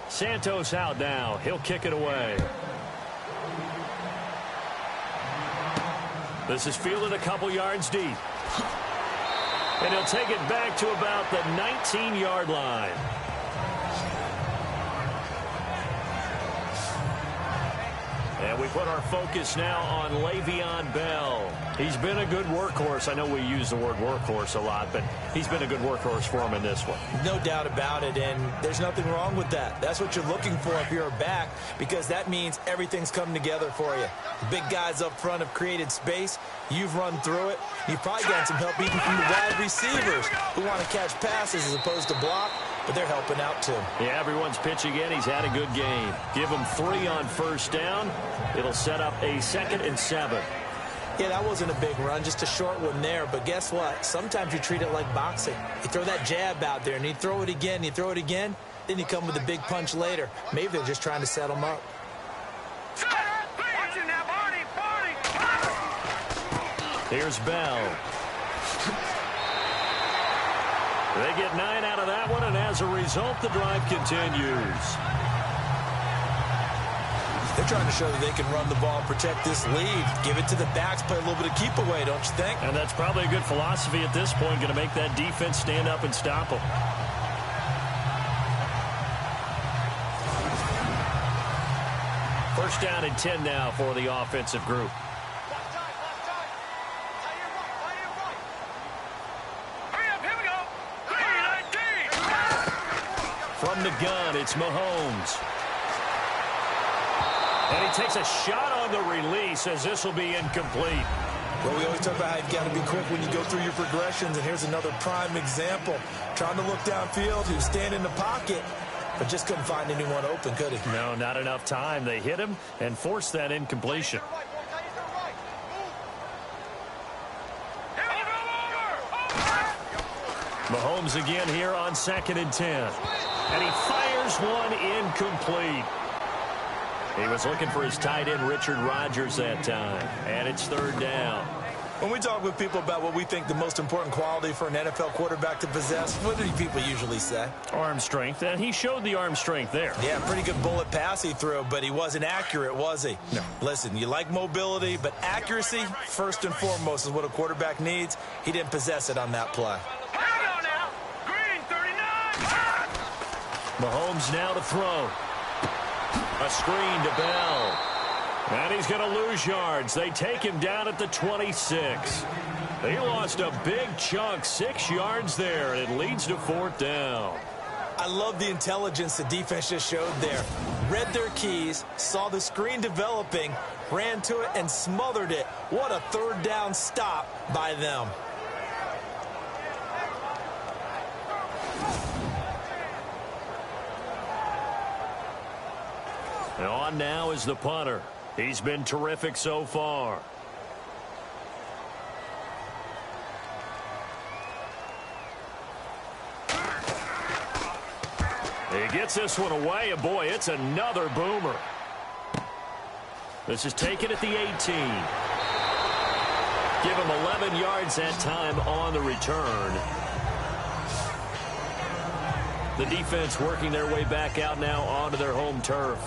A: Santos out now. He'll kick it away. This is fielded a couple yards deep. And he'll take it back to about the 19-yard line. And we put our focus now on Le'Veon Bell. He's been a good workhorse. I know we use the word workhorse a lot, but he's been a good workhorse for him in this one.
B: No doubt about it, and there's nothing wrong with that. That's what you're looking for if you're a back, because that means everything's coming together for you. The big guys up front have created space. You've run through it. You've probably gotten some help even from the wide receivers who want to catch passes as opposed to block, but they're helping out too.
A: Yeah, everyone's pitching in. He's had a good game. Give him 3 on 1st down. It'll set up a 2nd and 7.
B: Yeah, that wasn't a big run, just a short one there. But guess what? Sometimes you treat it like boxing. You throw that jab out there, and you throw it again, you throw it again, then you come with a big punch later. Maybe they're just trying to set them up.
A: Here's Bell. They get 9 out of that one, and as a result, the drive continues.
B: They're trying to show that they can run the ball and protect this lead. Give it to the backs, play a little bit of keep away, don't you think?
A: And that's probably a good philosophy at this point, going to make that defense stand up and stop them. First down and 10 now for the offensive group. From the gun, it's Mahomes. And he takes a shot on the release as this will be incomplete.
B: Well, we always talk about how you've got to be quick when you go through your progressions, and here's another prime example. Trying to look downfield, he was standing in the pocket, but just couldn't find anyone open, could he?
A: No, not enough time. They hit him and forced that incompletion. Mahomes again here on 2nd and 10. And he fires one incomplete. He was looking for his tight end, Richard Rodgers, that time. And it's 3rd down.
B: When we talk with people about what we think the most important quality for an NFL quarterback to possess, what do people usually say?
A: Arm strength, and he showed the arm strength there.
B: Yeah, pretty good bullet pass he threw, but he wasn't accurate, was he?
A: No.
B: Listen, you like mobility, but accuracy, first and foremost, is what a quarterback needs. He didn't possess it on that play.
A: Mahomes now to throw. A screen to Bell. And he's going to lose yards. They take him down at the 26. He lost a big chunk, 6 yards there, and it leads to 4th down.
B: I love the intelligence the defense just showed there. Read their keys, saw the screen developing, ran to it, and smothered it. What a 3rd down stop by them.
A: And on now is the punter. He's been terrific so far. He gets this one away, and boy, it's another boomer. This is taken at the 18. Give him 11 yards that time on the return. The defense working their way back out now onto their home turf.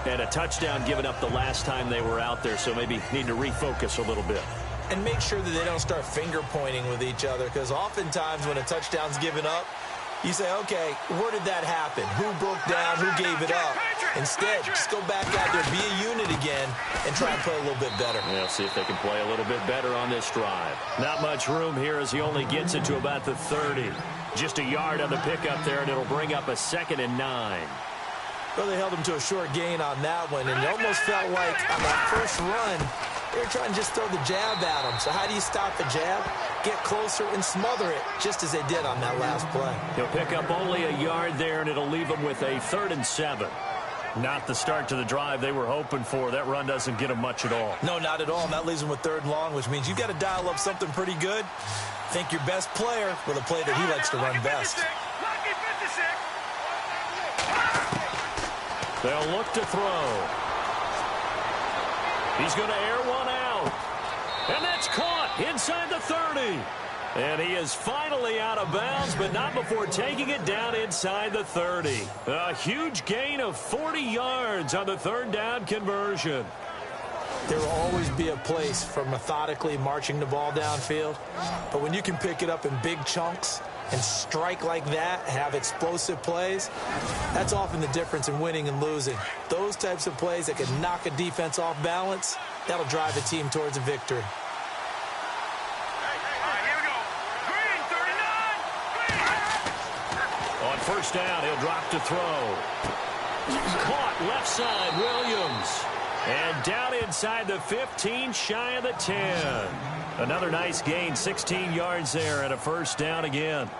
A: And a touchdown given up the last time they were out there, so maybe need to refocus a little bit.
B: And make sure that they don't start finger pointing with each other, because oftentimes when a touchdown's given up, you say, okay, where did that happen? Who broke down? Who gave it up? Instead, just go back out there, be a unit again, and try and play a little bit better.
A: Yeah, see if they can play a little bit better on this drive. Not much room here as he only gets it to about the 30. Just a yard on the pickup there, and it'll bring up a 2nd and 9.
B: Well, they held him to a short gain on that one, and it almost felt like on that first run, they were trying to just throw the jab at him. So how do you stop the jab? Get closer and smother it, just as they did on that last play.
A: He'll pick up only a yard there, and it'll leave him with a 3rd and 7. Not the start to the drive they were hoping for. That run doesn't get them much at all.
B: No, not at all. And that leaves them with 3rd and long, which means you've got to dial up something pretty good. Think your best player with a play that he likes to run best.
A: They'll look to throw. He's going to air one out. And that's caught inside the 30. And he is finally out of bounds, but not before taking it down inside the 30. A huge gain of 40 yards on the 3rd down conversion.
B: There will always be a place for methodically marching the ball downfield. But when you can pick it up in big chunks and strike like that, have explosive plays, that's often the difference in winning and losing. Those types of plays that can knock a defense off balance, that'll drive a team towards a victory.
A: On 1st down, he'll drop to throw. Caught left side, Williams. And down inside the 15, shy of the 10. Another nice gain, 16 yards there, and a 1st down again.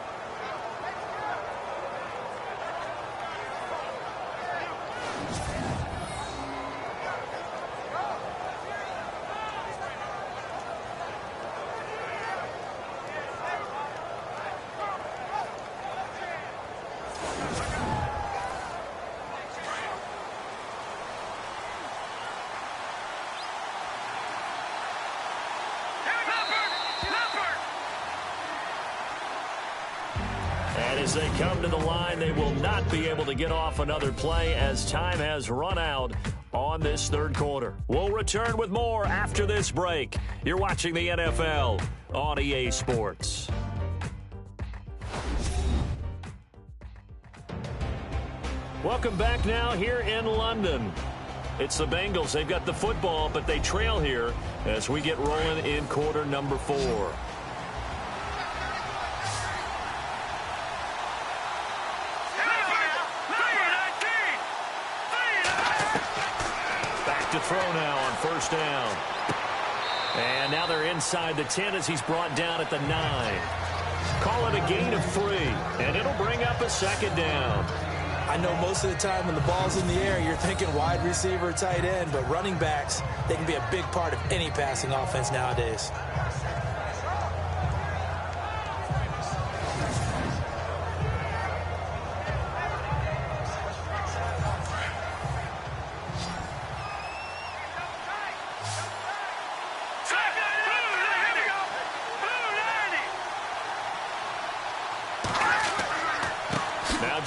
A: As they come to the line, they will not be able to get off another play as time has run out on this 3rd quarter. We'll return with more after this break. You're watching the NFL on EA Sports. Welcome back now here in London. It's the Bengals. They've got the football, but they trail here as we get rolling in quarter number 4. to throw now on first down. And now they're inside the 10 as he's brought down at the 9. Call it a gain of 3, and it'll bring up a second down.
B: I know most of the time when the ball's in the air, you're thinking wide receiver, tight end, but running backs, they can be a big part of any passing offense nowadays.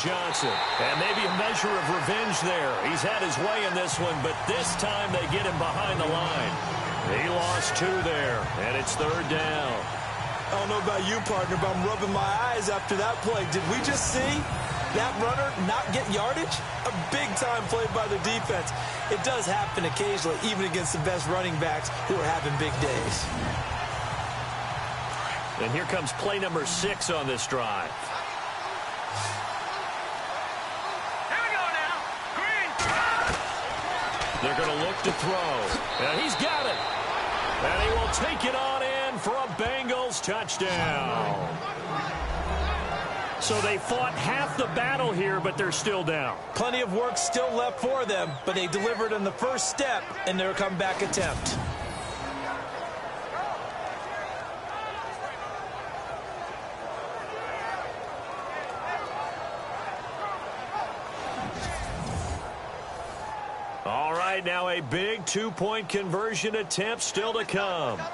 A: Johnson, and maybe a measure of revenge there. He's had his way in this one, but this time they get him behind the line. He lost 2 there, and it's third down.
B: I don't know about you, partner, but I'm rubbing my eyes after that play. Did we just see that runner not get yardage? A big-time play by the defense. It does happen occasionally, even against the best running backs who are having big days.
A: And here comes play number 6 on this drive. They're going to look to throw. And he's got it. And he will take it on in for a Bengals touchdown. So they fought half the battle here, but they're still down.
B: Plenty of work still left for them, but they delivered on the first step in their comeback attempt.
A: All right, now a big 2-point conversion attempt still to come.
C: Here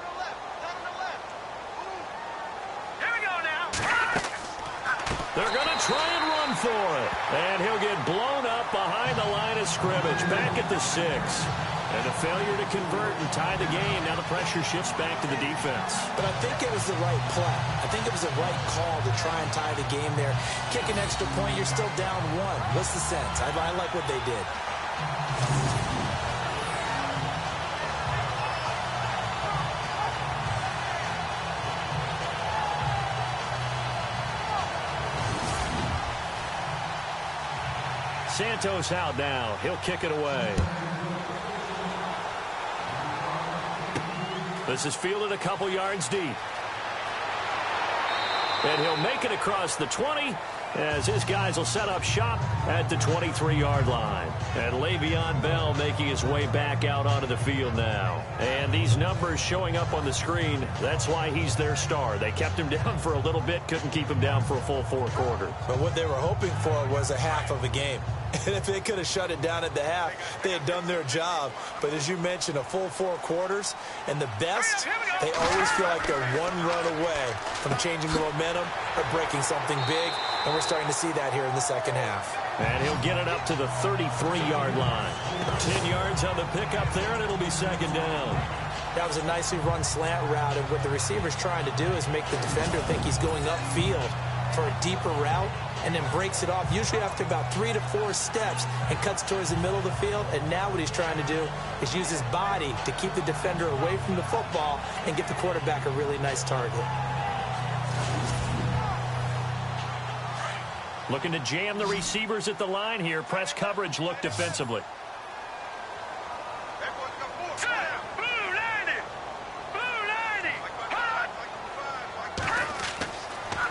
C: we go now.
A: They're going to try and run for it. And he'll get blown up behind the line of scrimmage, back at the 6. And a failure to convert and tie the game. Now the pressure shifts back to the defense.
B: But I think it was the right play. I think it was the right call to try and tie the game there. Kick an extra point, you're still down 1. What's the sense? I like what they did.
A: Santos out now. He'll kick it away. This is fielded a couple yards deep. And he'll make it across the 20 as his guys will set up shop at the 23-yard line. And Le'Veon Bell making his way back out onto the field now. And these numbers showing up on the screen, that's why he's their star. They kept him down for a little bit, couldn't keep him down for a full 4 quarters.
B: But what they were hoping for was a half of a game. And if they could have shut it down at the half, they had done their job. But as you mentioned, a full 4 quarters, and the best, they always feel like they're 1 run away from changing the momentum or breaking something big. And we're starting to see that here in the second half.
A: And he'll get it up to the 33-yard line. 10 yards on the pickup there, and it'll be second down.
B: That was a nicely run slant route, and what the receiver's trying to do is make the defender think he's going upfield for a deeper route, and then breaks it off, usually after about 3 to 4 steps, and cuts towards the middle of the field. And now what he's trying to do is use his body to keep the defender away from the football and get the quarterback a really nice target.
A: Looking to jam the receivers at the line here. Press coverage look defensively.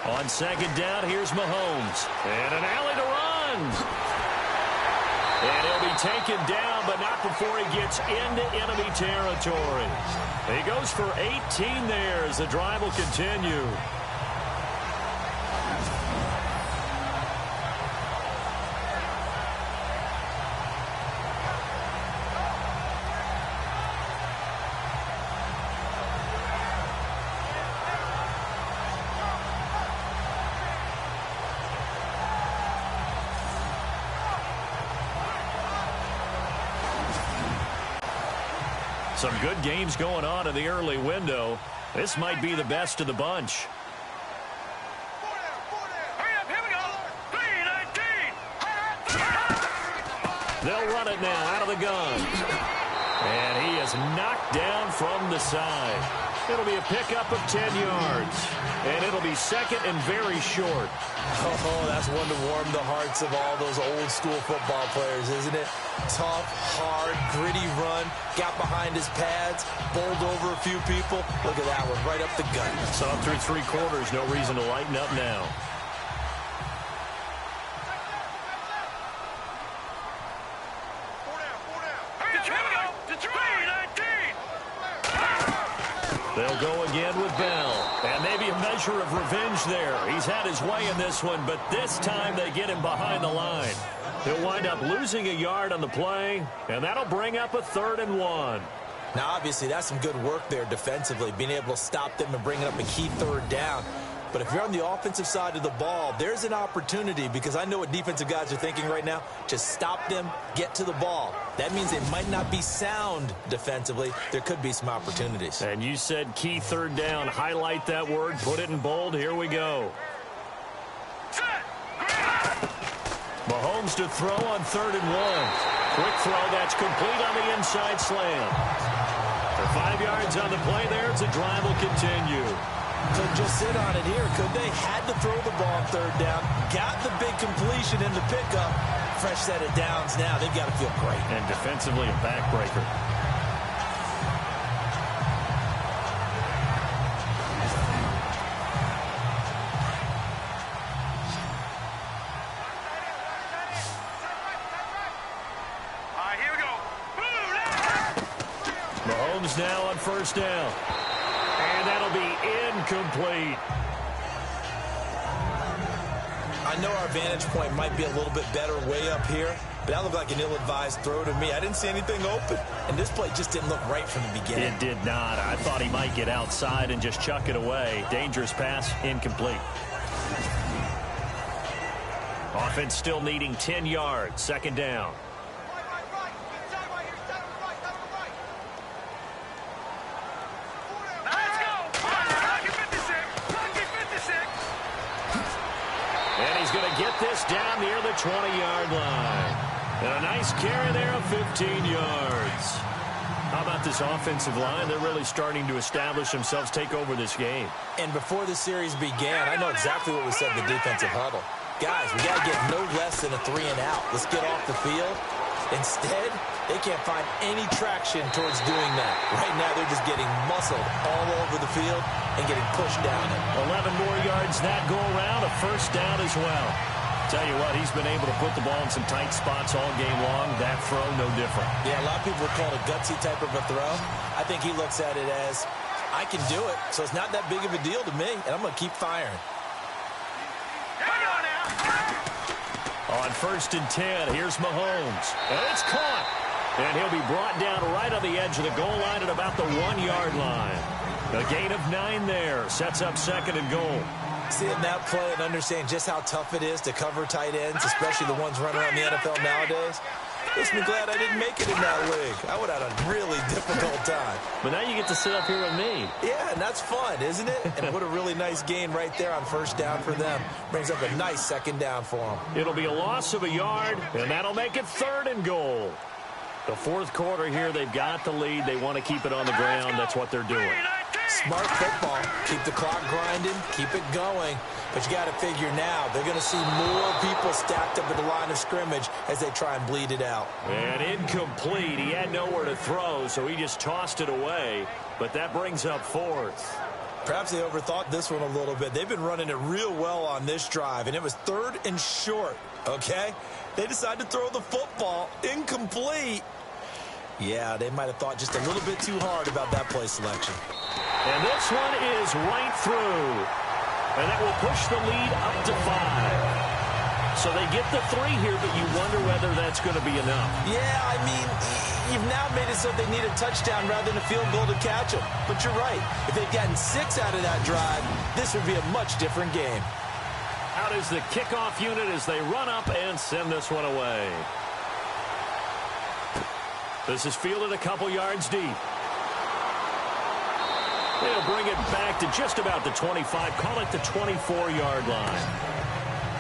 A: On second down, here's Mahomes. And an alley to run. And he'll be taken down, but not before he gets into enemy territory. He goes for 18 there as the drive will continue. Some good games going on in the early window. This might be the best of the bunch. They'll run it now out of the gun. And he is knocked down from the side. It'll be a pickup of 10 yards. And it'll be second and very short.
B: Oh, that's one to warm the hearts of all those old school football players, isn't it? Tough, hard, gritty run. Got behind his pads, bowled over a few people. Look at that one, right up the gut.
A: So up through 3 quarters, no reason to lighten up now. They'll go again with Bell. And maybe a measure of revenge there. He's had his way in this one, but this time they get him behind the line. He'll wind up losing a yard on the play, and that'll bring up a 3rd and 1.
B: Now, obviously, that's some good work there defensively, being able to stop them and bringing up a key 3rd down. But if you're on the offensive side of the ball, there's an opportunity, because I know what defensive guys are thinking right now. Just stop them, get to the ball. That means they might not be sound defensively. There could be some opportunities.
A: And you said key 3rd down. Highlight that word, put it in bold. Here we go. Mahomes to throw on 3rd and 1. Quick throw, that's complete on the inside slant. For 5 yards on the play there, the drive will continue.
B: Could just sit on it here, could they? Had to throw the ball on 3rd down. Got the big completion in the pickup. Fresh set of downs now. They've got to feel great.
A: And defensively, a backbreaker.
C: Here we go.
A: Mahomes now on 1st down. And that'll be incomplete.
B: I know our vantage point might be a little bit better way up here, but that looked like an ill-advised throw to me. I didn't see anything open, and this play just didn't look right from the beginning.
A: It did not. I thought he might get outside and just chuck it away. Dangerous pass, incomplete. Offense still needing 10 yards, 2nd down. And he's going to get this down near the 20-yard line. And a nice carry there of 15 yards. How about this offensive line? They're really starting to establish themselves, take over this game.
B: And before the series began, I know exactly what we said in the defensive huddle. Guys, we got to get no less than a 3 and out. Let's get off the field. Instead, they can't find any traction towards doing that. Right now, they're just getting muscled all over the field and getting pushed down it.
A: 11 more yards that go around, a 1st down as well. Tell you what, he's been able to put the ball in some tight spots all game long. That throw, no different.
B: Yeah, a lot of people would call it a gutsy type of a throw. I think he looks at it as, I can do it, so it's not that big of a deal to me, and I'm going to keep firing.
A: On 1st and 10, here's Mahomes. And it's caught. And he'll be brought down right on the edge of the goal line at about the 1-yard line. A gain of 9 there. Sets up 2nd and goal.
B: Seeing that play and understand just how tough it is to cover tight ends, especially the ones running around the NFL nowadays, makes me glad I didn't make it in that league. I would have had a really difficult time.
A: But now you get to sit up here with me.
B: Yeah, and that's fun, isn't it? And what a really nice gain right there on 1st down for them. Brings up a nice 2nd down for them.
A: It'll be a loss of a yard, and that'll make it 3rd and goal. The 4th quarter here, they've got the lead. They want to keep it on the ground. That's what they're doing.
B: Smart football. Keep the clock grinding. Keep it going. But you got to figure now, they're going to see more people stacked up at the line of scrimmage as they try and bleed it out.
A: And incomplete. He had nowhere to throw, so he just tossed it away. But that brings up 4th.
B: Perhaps they overthought this one a little bit. They've been running it real well on this drive, and it was 3rd and short, okay? They decided to throw the football incomplete. Yeah, they might have thought just a little bit too hard about that play selection.
A: And this one is right through. And that will push the lead up to 5. So they get the 3 here, but you wonder whether that's going to be enough.
B: Yeah, I mean, you've now made it so they need a touchdown rather than a field goal to catch them. But you're right. If they'd gotten 6 out of that drive, this would be a much different game.
A: Out is the kickoff unit as they run up and send this one away. This is fielded a couple yards deep. They'll bring it back to just about the 25. Call it the 24-yard line.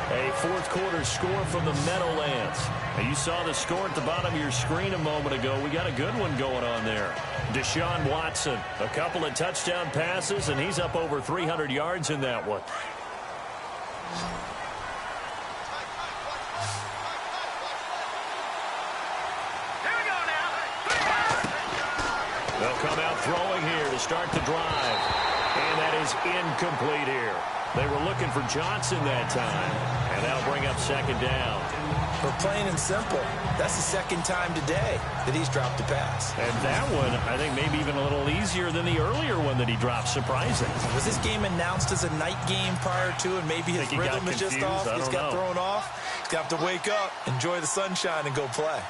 A: A fourth quarter score from the Meadowlands. Now, you saw the score at the bottom of your screen a moment ago. We got a good one going on there. Deshaun Watson, a couple of touchdown passes, and he's up over 300 yards in that one. They'll come out throwing here to start the drive. And that is incomplete here. They were looking for Johnson that time. And that'll bring up second down.
B: For plain and simple, that's the second time today that he's dropped a pass.
A: And that one, I think, maybe even a little easier than the earlier one that he dropped. Surprising.
B: Was this game announced as a night game prior to, and maybe his rhythm is just off? He's got thrown off. He's got to wake up, enjoy the sunshine, and go play.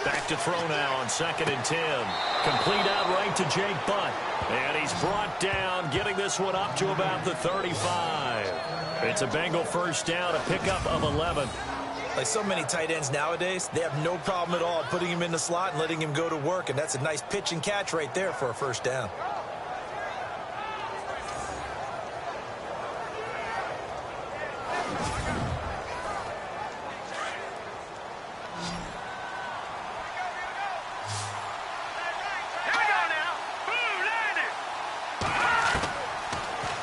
A: Back to throw now on 2nd and 10. Complete out right to Jake Butt. And he's brought down, getting this one up to about the 35. It's a Bengal first down, a pickup of 11.
B: Like so many tight ends nowadays, they have no problem at all putting him in the slot and letting him go to work. And that's a nice pitch and catch right there for a first down.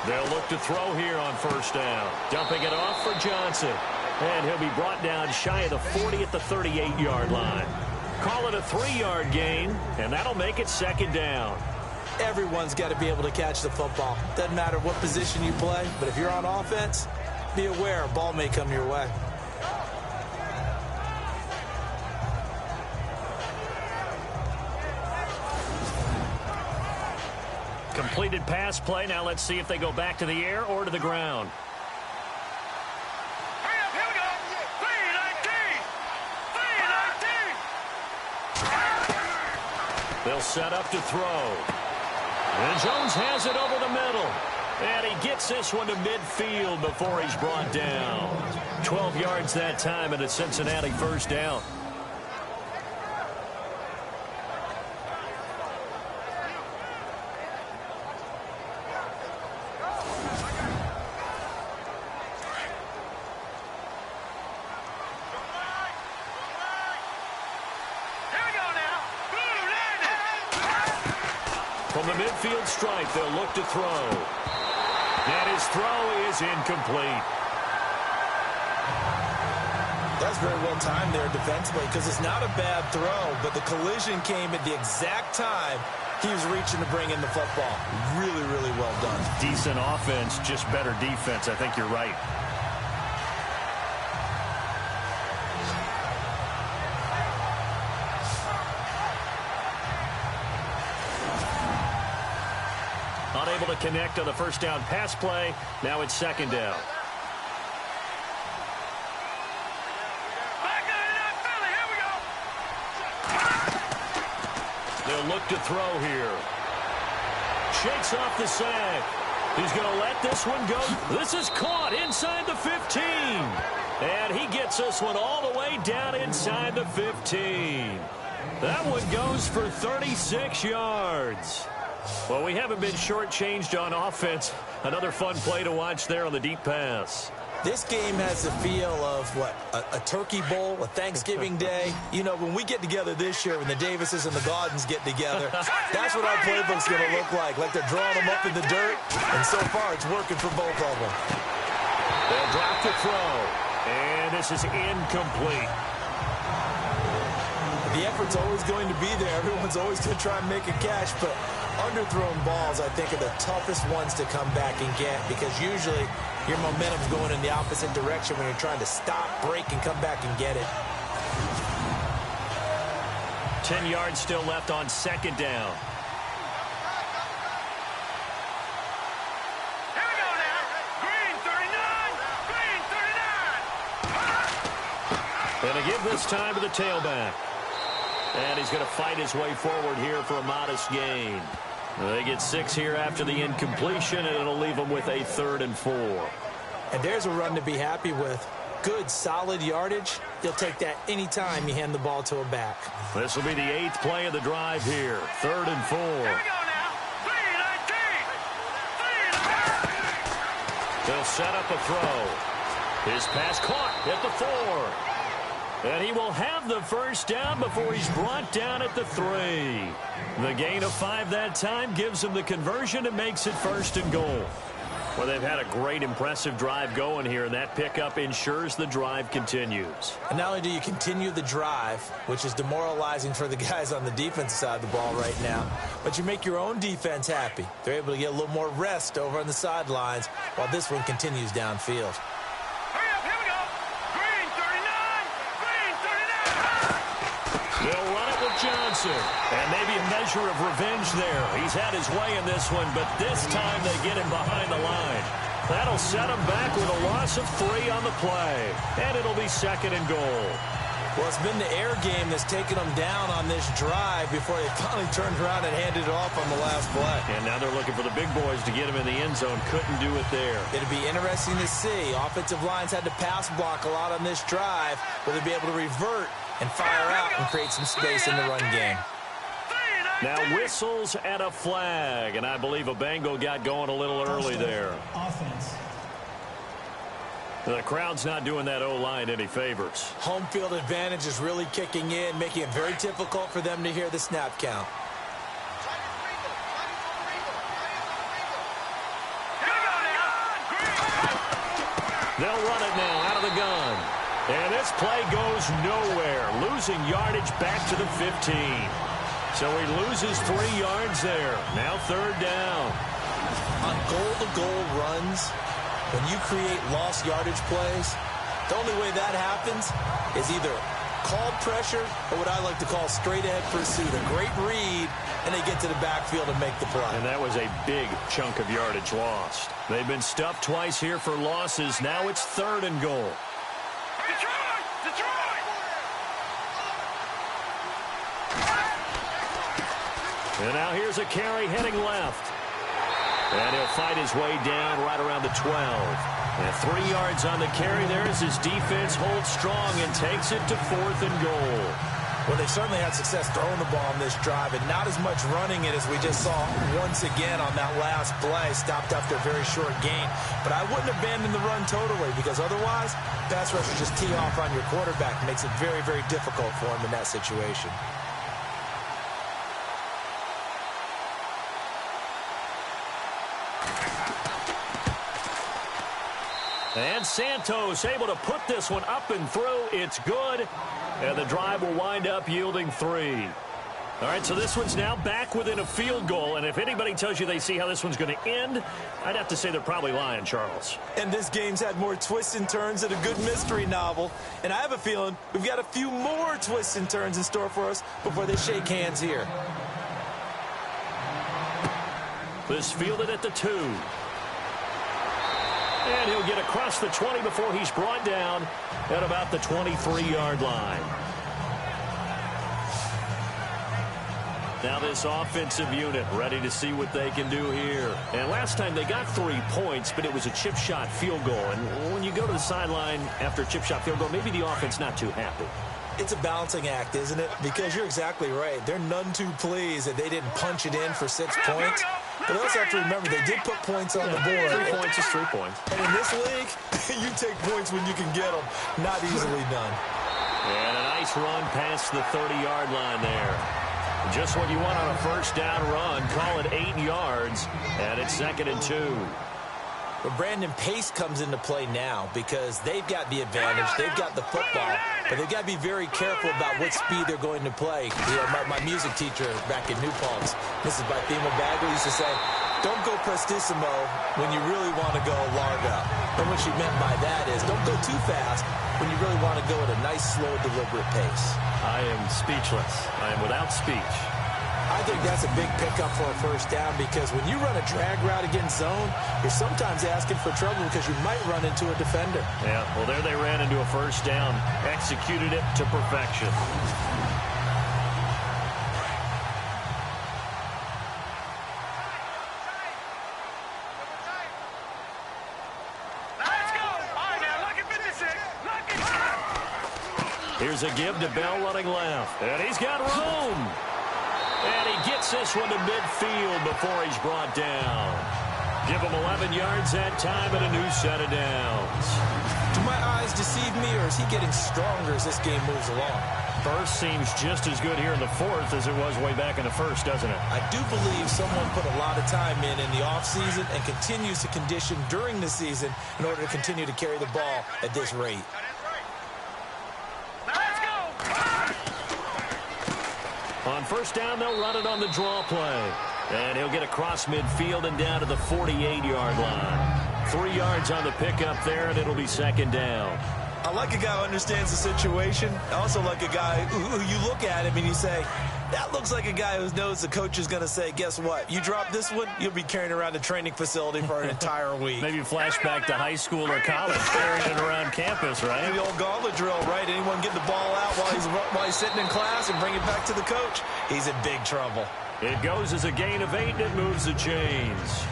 A: They'll look to throw here on first down. Dumping it off for Johnson. And he'll be brought down shy of the 40 at the 38-yard line. Call it a 3-yard gain, and that'll make it second down.
B: Everyone's got to be able to catch the football. Doesn't matter what position you play, but if you're on offense, be aware a ball may come your way.
A: Completed pass play. Now let's see if they go back to the air or to the ground.
C: Here we go. 3-19.
A: They'll set up to throw. And Jones has it over the middle. And he gets this one to midfield before he's brought down. 12 yards that time, and a Cincinnati first down. From the midfield stripe, they'll look to throw. And his throw is incomplete.
B: That's very well timed there defensively because it's not a bad throw, but the collision came at the exact time he was reaching to bring in the football. Really, really well done.
A: Decent offense, just better defense. I think you're right. Unable to connect on the first down pass play. Now it's second down. They'll look to throw here. Shakes off the sack. He's going to let this one go. This is caught inside the 15. And he gets this one all the way down inside the 15. That one goes for 36 yards. Well, we haven't been shortchanged on offense. Another fun play to watch there on the deep pass.
B: This game has the feel of, what, a turkey bowl, a Thanksgiving day. You know, when we get together this year, when the Davises and the Gaudens get together, that's what our playbook's going to look like. Like they're drawing them up in the dirt, and so far it's working for both of them.
A: They'll drop the throw, and this is incomplete.
B: The effort's always going to be there. Everyone's always going to try and make a catch, but underthrown balls, I think, are the toughest ones to come back and get because usually your momentum's going in the opposite direction when you're trying to stop, break, and come back and get it.
A: 10 yards still left on second down.
C: Here we go now. Green 39.
A: And to give this time to the tailback. And he's going to fight his way forward here for a modest gain. They get 6 here after the incompletion, and it'll leave them with a 3rd and 4.
B: And there's a run to be happy with. Good, solid yardage. You'll take that anytime you hand the ball to a back.
A: This will be the 8th play of the drive here. 3rd and 4.
C: Here we go now. 3-19.
A: They'll set up a throw. His pass caught at the 4. And he will have the first down before he's brought down at the 3. The gain of 5 that time gives him the conversion and makes it 1st and goal. Well, they've had a great, impressive drive going here, and that pickup ensures the drive continues.
B: And not only do you continue the drive, which is demoralizing for the guys on the defensive side of the ball right now, but you make your own defense happy. They're able to get a little more rest over on the sidelines while this one continues downfield.
C: Hurry up, here we go. Green 39. Green 39.
A: They'll run it with Johnson. And maybe a measure of revenge there. He's had his way in this one, but this time they get him behind the line. That'll set him back with a loss of 3 on the play. And it'll be 2nd and goal.
B: Well, it's been the air game that's taken them down on this drive before they finally turned around and handed it off on the last play.
A: And now they're looking for the big boys to get him in the end zone. Couldn't do it there.
B: It'll be interesting to see. Offensive lines had to pass block a lot on this drive. Will they be able to revert and fire out and create some space in the run game?
A: Now whistles and a flag, and I believe a Bengal got going a little early there.
D: Offense.
A: The crowd's not doing that O-line any favors.
B: Home field advantage is really kicking in, making it very difficult for them to hear the snap count.
A: They'll run it now out of the gun. And this play goes nowhere, losing yardage back to the 15. So he loses 3 yards there. Now 3rd down.
B: On goal-to-goal runs, when you create lost yardage plays, the only way that happens is either called pressure or what I like to call straight-ahead pursuit. A great read, and they get to the backfield and make the play.
A: And that was a big chunk of yardage lost. They've been stuffed twice here for losses. Now it's 3rd and goal.
C: Detroit! Detroit!
A: And now here's a carry heading left. And he'll fight his way down right around the 12. And 3 yards on the carry there as his defense holds strong and takes it to 4th and goal.
B: Well, they certainly had success throwing the ball on this drive, and not as much running it as we just saw once again on that last play. Stopped after a very short gain. But I wouldn't abandon the run totally, because otherwise, pass rushers just tee off on your quarterback. Makes it very, very difficult for him in that situation.
A: And Santos able to put this one up and through. It's good. And the drive will wind up yielding 3. All right, so this one's now back within a field goal. And if anybody tells you they see how this one's going to end, I'd have to say they're probably lying, Charles.
B: And this game's had more twists and turns than a good mystery novel. And I have a feeling we've got a few more twists and turns in store for us before they shake hands here.
A: This fielded at the 2. And he'll get across the 20 before he's brought down at about the 23-yard line. Now this offensive unit ready to see what they can do here. And last time they got 3 points, but it was a chip shot field goal. And when you go to the sideline after a chip shot field goal, maybe the offense not too happy.
B: It's a balancing act, isn't it? Because you're exactly right. They're none too pleased that they didn't punch it in for 6 points. But they also have to remember they did put points on the board.
A: 3 points is 3 points.
B: And in this league, you take points when you can get them. Not easily done.
A: And a nice run past the 30-yard line there. Just what you want on a first down run. Call it 8 yards. And it's 2nd and 2.
B: But Brandon, pace comes into play now because they've got the advantage. They've got the football. But they've got to be very careful about what speed they're going to play. You know, my music teacher back in New Paltz, Mrs. Bifema Bagley, used to say, don't go prestissimo when you really want to go largo. And what she meant by that is don't go too fast when you really want to go at a nice, slow, deliberate pace.
A: I am speechless. I am without speech.
B: I think that's a big pickup for a first down because when you run a drag route against zone, you're sometimes asking for trouble because you might run into a defender.
A: Yeah, well, there they ran into a first down. Executed it to perfection.
C: Let's go! All right, now, look at 56. Look at
A: Here's a give to Bell running left. And he's got room. And he gets this one to midfield before he's brought down. Give him 11 yards that time and a new set of downs.
B: Do my eyes deceive me, or is he getting stronger as this game moves along?
A: First seems just as good here in the fourth as it was way back in the first, doesn't it?
B: I do believe someone put a lot of time in the offseason and continues to condition during the season in order to continue to carry the ball at this rate.
C: Let's go.
A: On first down, they'll run it on the draw play. And he'll get across midfield and down to the 48-yard line. 3 yards on the pickup there, and it'll be second down.
B: I like a guy who understands the situation. I also like a guy who you look at him and you say, that looks like a guy who knows the coach is going to say, guess what? You drop this one, you'll be carrying around a training facility for an entire week.
A: Maybe flashback to high school or college, carrying it around campus, right?
B: The old gauntlet drill, right? Anyone get the ball out while he's sitting in class and bring it back to the coach? He's in big trouble.
A: It goes as a gain of 8, and it moves the chains.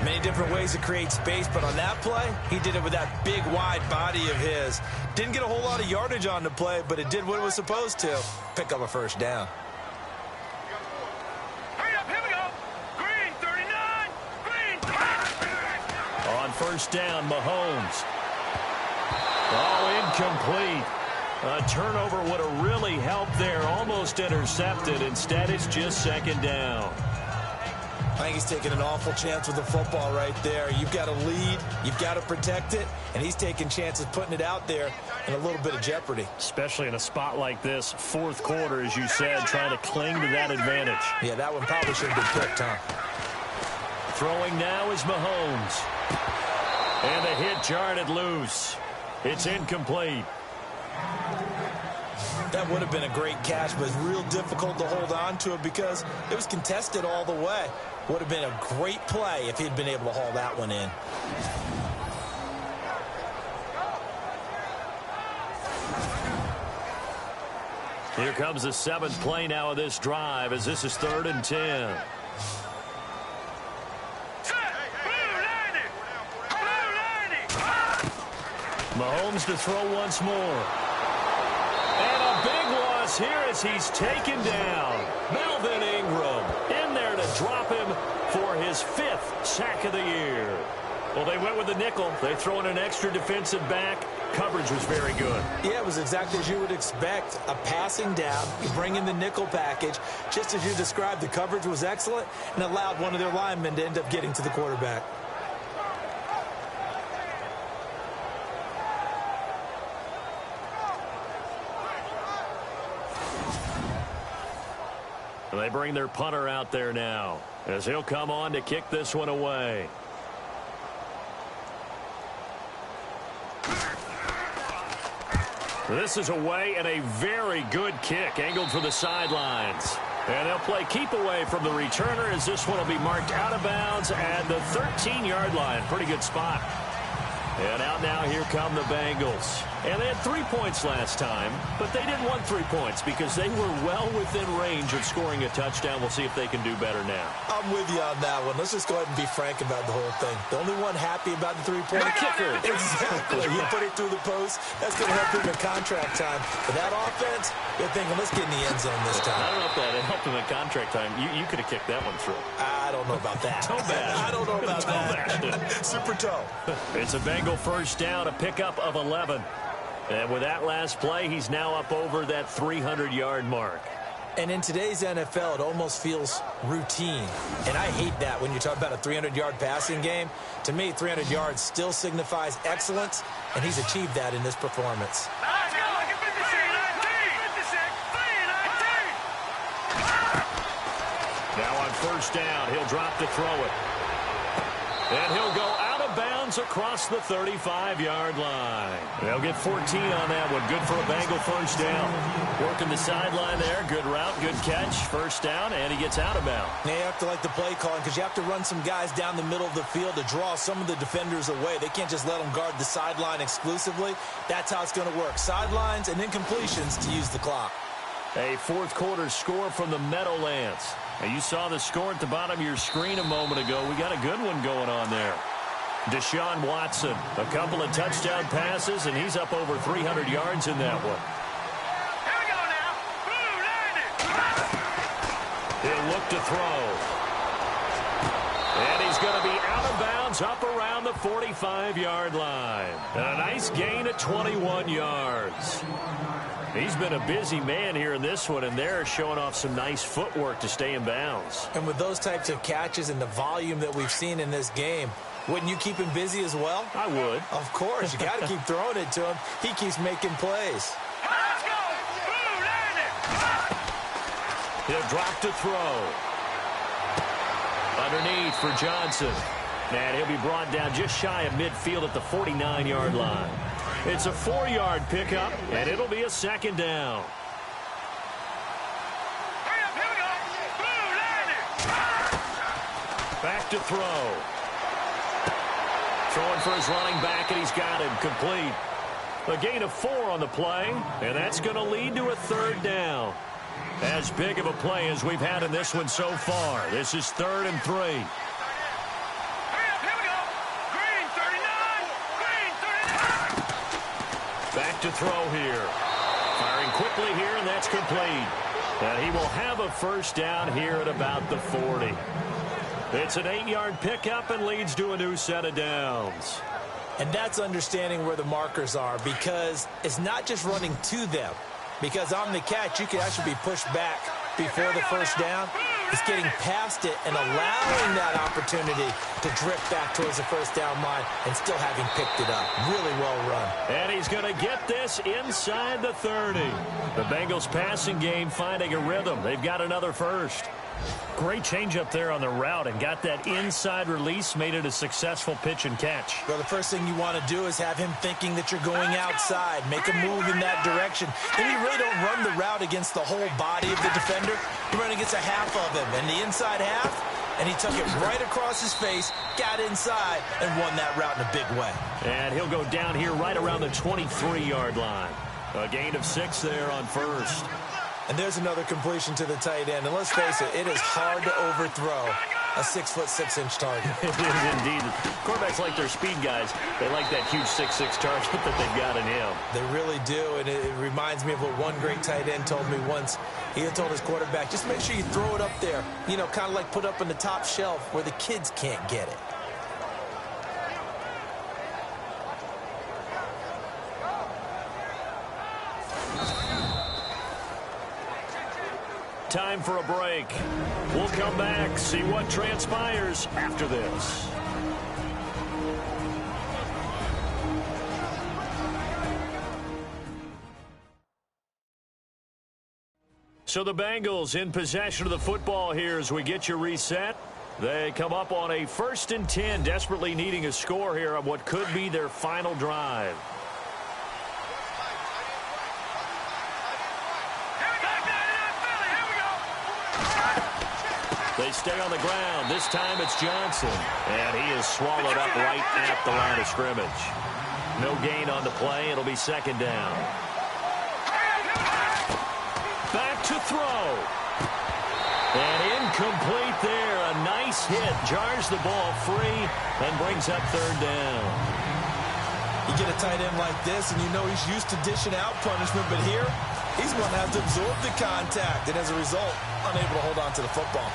B: Many different ways to create space, but on that play, he did it with that big, wide body of his. Didn't get a whole lot of yardage on the play, but it did what it was supposed to. Pick up a first down.
C: Hurry up, here we go. Green, 39. Green.
A: On first down, Mahomes. Oh, incomplete. A turnover would have really helped there. Almost intercepted. Instead, it's just second down.
B: I think he's taking an awful chance with the football right there. You've got to lead, you've got to protect it, and he's taking chances putting it out there in a little bit of jeopardy.
A: Especially in a spot like this, fourth quarter, as you said, trying to cling to that advantage.
B: Yeah, that one probably should have been picked, huh?
A: Throwing now is Mahomes. And the hit jarred it loose. It's incomplete.
B: That would have been a great catch, but it's real difficult to hold on to it because it was contested all the way. Would have been a great play if he'd been able to haul that one in.
A: Here comes the 7th play now of this drive as this is 3rd and 10. Mahomes to throw once more. And a big loss here as he's taken down. Melvin Ingram in there to drop him for his 5th sack of the year. Well, they went with the nickel. They throw in an extra defensive back. Coverage was very good.
B: Yeah, it was exactly as you would expect. A passing down. You bring in the nickel package. Just as you described, the coverage was excellent and allowed one of their linemen to end up getting to the quarterback.
A: They bring their punter out there now as he'll come on to kick this one away. This is away and a very good kick angled for the sidelines. And they'll play keep away from the returner as this one will be marked out of bounds at the 13-yard line. Pretty good spot. And out now, here come the Bengals. And they had 3 points last time, but they didn't want 3 points because they were well within range of scoring a touchdown. We'll see if they can do better now.
B: I'm with you on that one. Let's just go ahead and be frank about the whole thing. The only one happy about the three-point
A: kicker.
B: Exactly. He put it through the post. That's going to help him in contract time. For that offense, they're thinking, let's get in the end zone this time.
A: I don't know if that helped him in contract time. You could have kicked that one through.
B: I don't know about that.
A: Toe bash.
B: I don't know about that. Super toe.
A: It's a Bengal first down, a pickup of 11. And with that last play, he's now up over that 300-yard mark.
B: And in today's NFL, it almost feels routine. And I hate that when you talk about a 300-yard passing game. To me, 300 yards still signifies excellence, and he's achieved that in this performance.
A: Now on first down, he'll drop to throw it. And he'll go out of bounds across the 35-yard line. They'll get 14 on that one. Good for a Bengal first down. Working the sideline there. Good route, good catch. First down, and he gets out of bounds.
B: Now you have to like the play calling because you have to run some guys down the middle of the field to draw some of the defenders away. They can't just let them guard the sideline exclusively. That's how it's going to work. Sidelines and incompletions to use the clock.
A: A fourth quarter score from the Meadowlands. Now you saw the score at the bottom of your screen a moment ago. We got a good one going on there. Deshaun Watson, a couple of touchdown passes, and he's up over 300 yards in that one.
C: Here we go now. Blue 90.
A: He'll look to throw. And he's going to be out of bounds up around the 45-yard line. And a nice gain at 21 yards. He's been a busy man here in this one, and they're showing off some nice footwork to stay in bounds.
B: And with those types of catches and the volume that we've seen in this game, wouldn't you keep him busy as well?
A: I would.
B: Of course. You got to keep throwing it to him. He keeps making plays.
C: Let's go! Blue landed!
A: He'll drop to throw. Underneath for Johnson. And he'll be brought down just shy of midfield at the 49-yard line. It's a 4-yard pickup, and it'll be a second down.
C: Hurry up, here we go! Blue landed!
A: Back to throw. Throwing for his running back, and he's got him complete. A gain of 4 on the play, and that's going to lead to a third down. As big of a play as we've had in this one so far. This is 3rd and 3.
C: Hurry up, here we go! Green 39! Green 39!
A: Back to throw here. Firing quickly here, and that's complete. And he will have a first down here at about the 40. It's an 8-yard pickup and leads to a new set of downs.
B: And that's understanding where the markers are, because it's not just running to them. Because on the catch, you can actually be pushed back before the first down. It's getting past it and allowing that opportunity to drift back towards the first down line and still having picked it up. Really well run.
A: And he's going to get this inside the 30. The Bengals passing game finding a rhythm. They've got another first. Great change up there on the route and got that inside release, made it a successful pitch and catch.
B: Well, the first thing you want to do is have him thinking that you're going outside, make a move in that direction. Then you really don't run the route against the whole body of the defender. You run against a half of him, and the inside half, and he took it right across his face, got inside, and won that route in a big way.
A: And he'll go down here right around the 23-yard line. A gain of 6 there on first.
B: And there's another completion to the tight end. And let's face it, it is hard to overthrow a 6'6" target.
A: It is indeed. Quarterbacks like their speed guys. They like that huge 6'6" target that they've got in him.
B: They really do, and it reminds me of what one great tight end told me once. He had told his quarterback, just make sure you throw it up there, you know, kind of like put up on the top shelf where the kids can't get it.
A: Time for a break. We'll come back, see what transpires after this. So the Bengals in possession of the football here as we get you reset. They come up on a 1st and 10, desperately needing a score here on what could be their final drive. They stay on the ground. This time it's Johnson. And he is swallowed up right at the line of scrimmage. No gain on the play. It'll be 2nd down. Back to throw. And incomplete there. A nice hit. Jars the ball free and brings up 3rd down.
B: You get a tight end like this, and you know he's used to dishing out punishment, but here, he's going to have to absorb the contact, and as a result, unable to hold on to the football.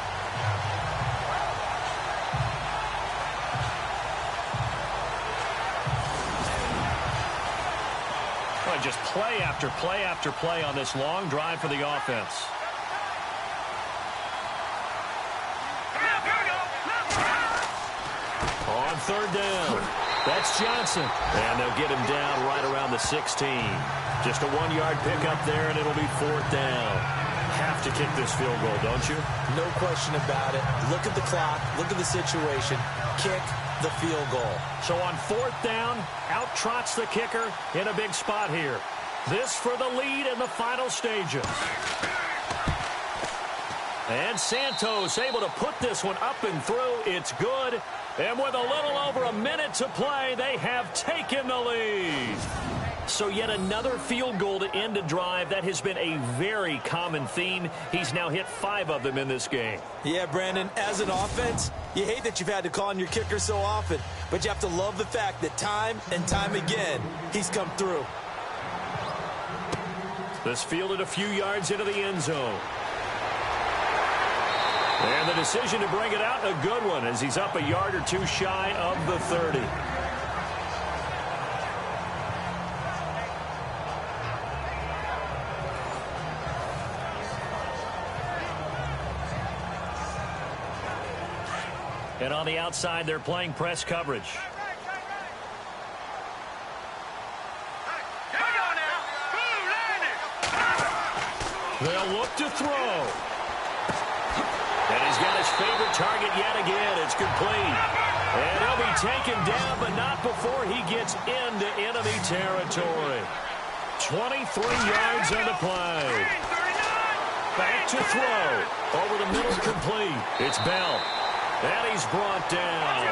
A: Well, just play after play after play on this long drive for the offense. On 3rd down, that's Johnson. And they'll get him down right around the 16. Just a 1-yard pickup there, and it'll be 4th down. Have to kick this field goal, don't you?
B: No question about it. Look at the clock. Look at the situation. Kick the field goal.
A: So on 4th down, out trots the kicker in a big spot here. This for the lead in the final stages. And Santos able to put this one up and through. It's good. And with a little over a minute to play, they have taken the lead. So yet another field goal to end a drive. That has been a very common theme. He's now hit 5 of them in this game.
B: Yeah, Brandon, as an offense, you hate that you've had to call on your kicker so often, but you have to love the fact that time and time again, he's come through.
A: This fielded a few yards into the end zone. And the decision to bring it out, a good one, as he's up a yard or two shy of the 30. And on the outside, they're playing press coverage. They'll look to throw. And he's got his favorite target yet again. It's complete. And he'll be taken down, but not before he gets into enemy territory. 23 yards on the play. Back to throw. Over the middle, complete. It's Bell. And he's brought down.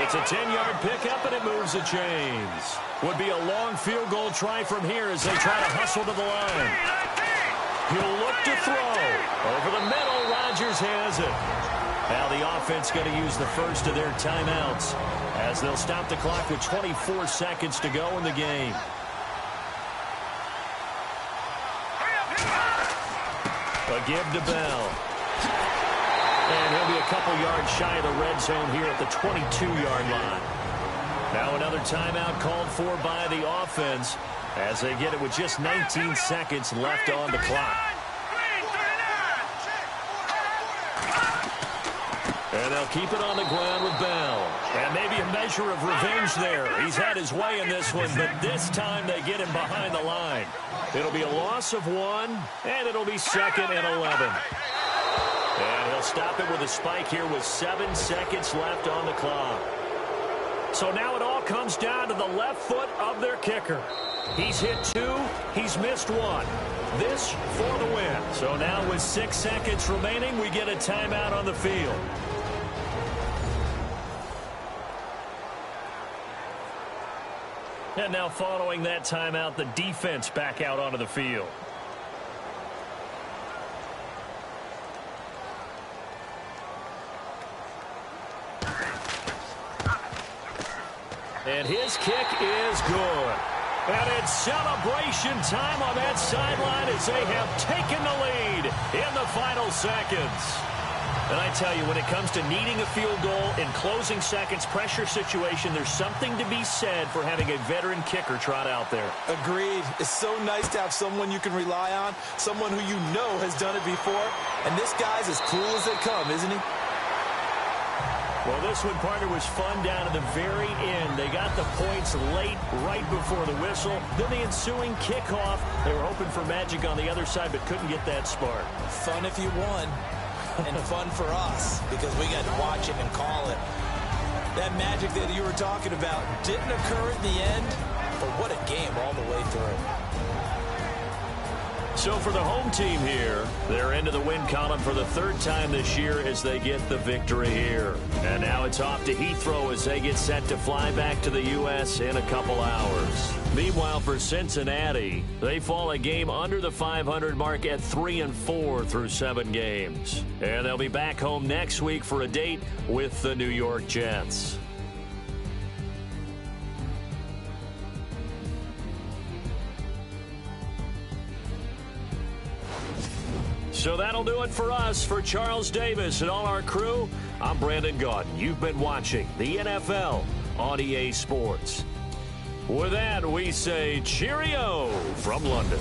A: It's a 10-yard pickup, and it moves the chains. Would be a long field goal try from here as they try to hustle to the line. He'll look to throw. Over the middle, Rodgers has it. Now the offense going to use the first of their timeouts as they'll stop the clock with 24 seconds to go in the game. A give to Bell. And he'll be a couple yards shy of the red zone here at the 22-yard line. Now another timeout called for by the offense as they get it with just 19 seconds left on the clock. And they'll keep it on the ground with Bell. And maybe a measure of revenge there. He's had his way in this one, but this time they get him behind the line. It'll be a loss of 1, and it'll be 2nd and 11. And he'll stop it with a spike here with 7 seconds left on the clock. So now it all comes down to the left foot of their kicker. He's hit 2. He's missed 1. This for the win. So now with 6 seconds remaining, we get a timeout on the field. And now following that timeout, the defense back out onto the field. And his kick is good. And it's celebration time on that sideline as they have taken the lead in the final seconds. And I tell you, when it comes to needing a field goal in closing seconds, pressure situation, there's something to be said for having a veteran kicker trot out there.
B: Agreed. It's so nice to have someone you can rely on, someone who you know has done it before. And this guy's as cool as they come, isn't he?
A: Well, this one, partner, was fun down to the very end. They got the points late, right before the whistle. Then the ensuing kickoff. They were hoping for magic on the other side, but couldn't get that spark.
B: Fun if you won, and fun for us because we got to watch it and call it. That magic that you were talking about didn't occur at the end, but what a game all the way through.
A: So for the home team here, they're into the win column for the 3rd time this year as they get the victory here. And now it's off to Heathrow as they get set to fly back to the U.S. in a couple hours. Meanwhile, for Cincinnati, they fall a game under the 500 mark at 3-4 through 7 games. And they'll be back home next week for a date with the New York Jets. So that'll do it for us. For Charles Davis and all our crew, I'm Brandon Gaudin. You've been watching the NFL on EA Sports. With that, we say cheerio from London.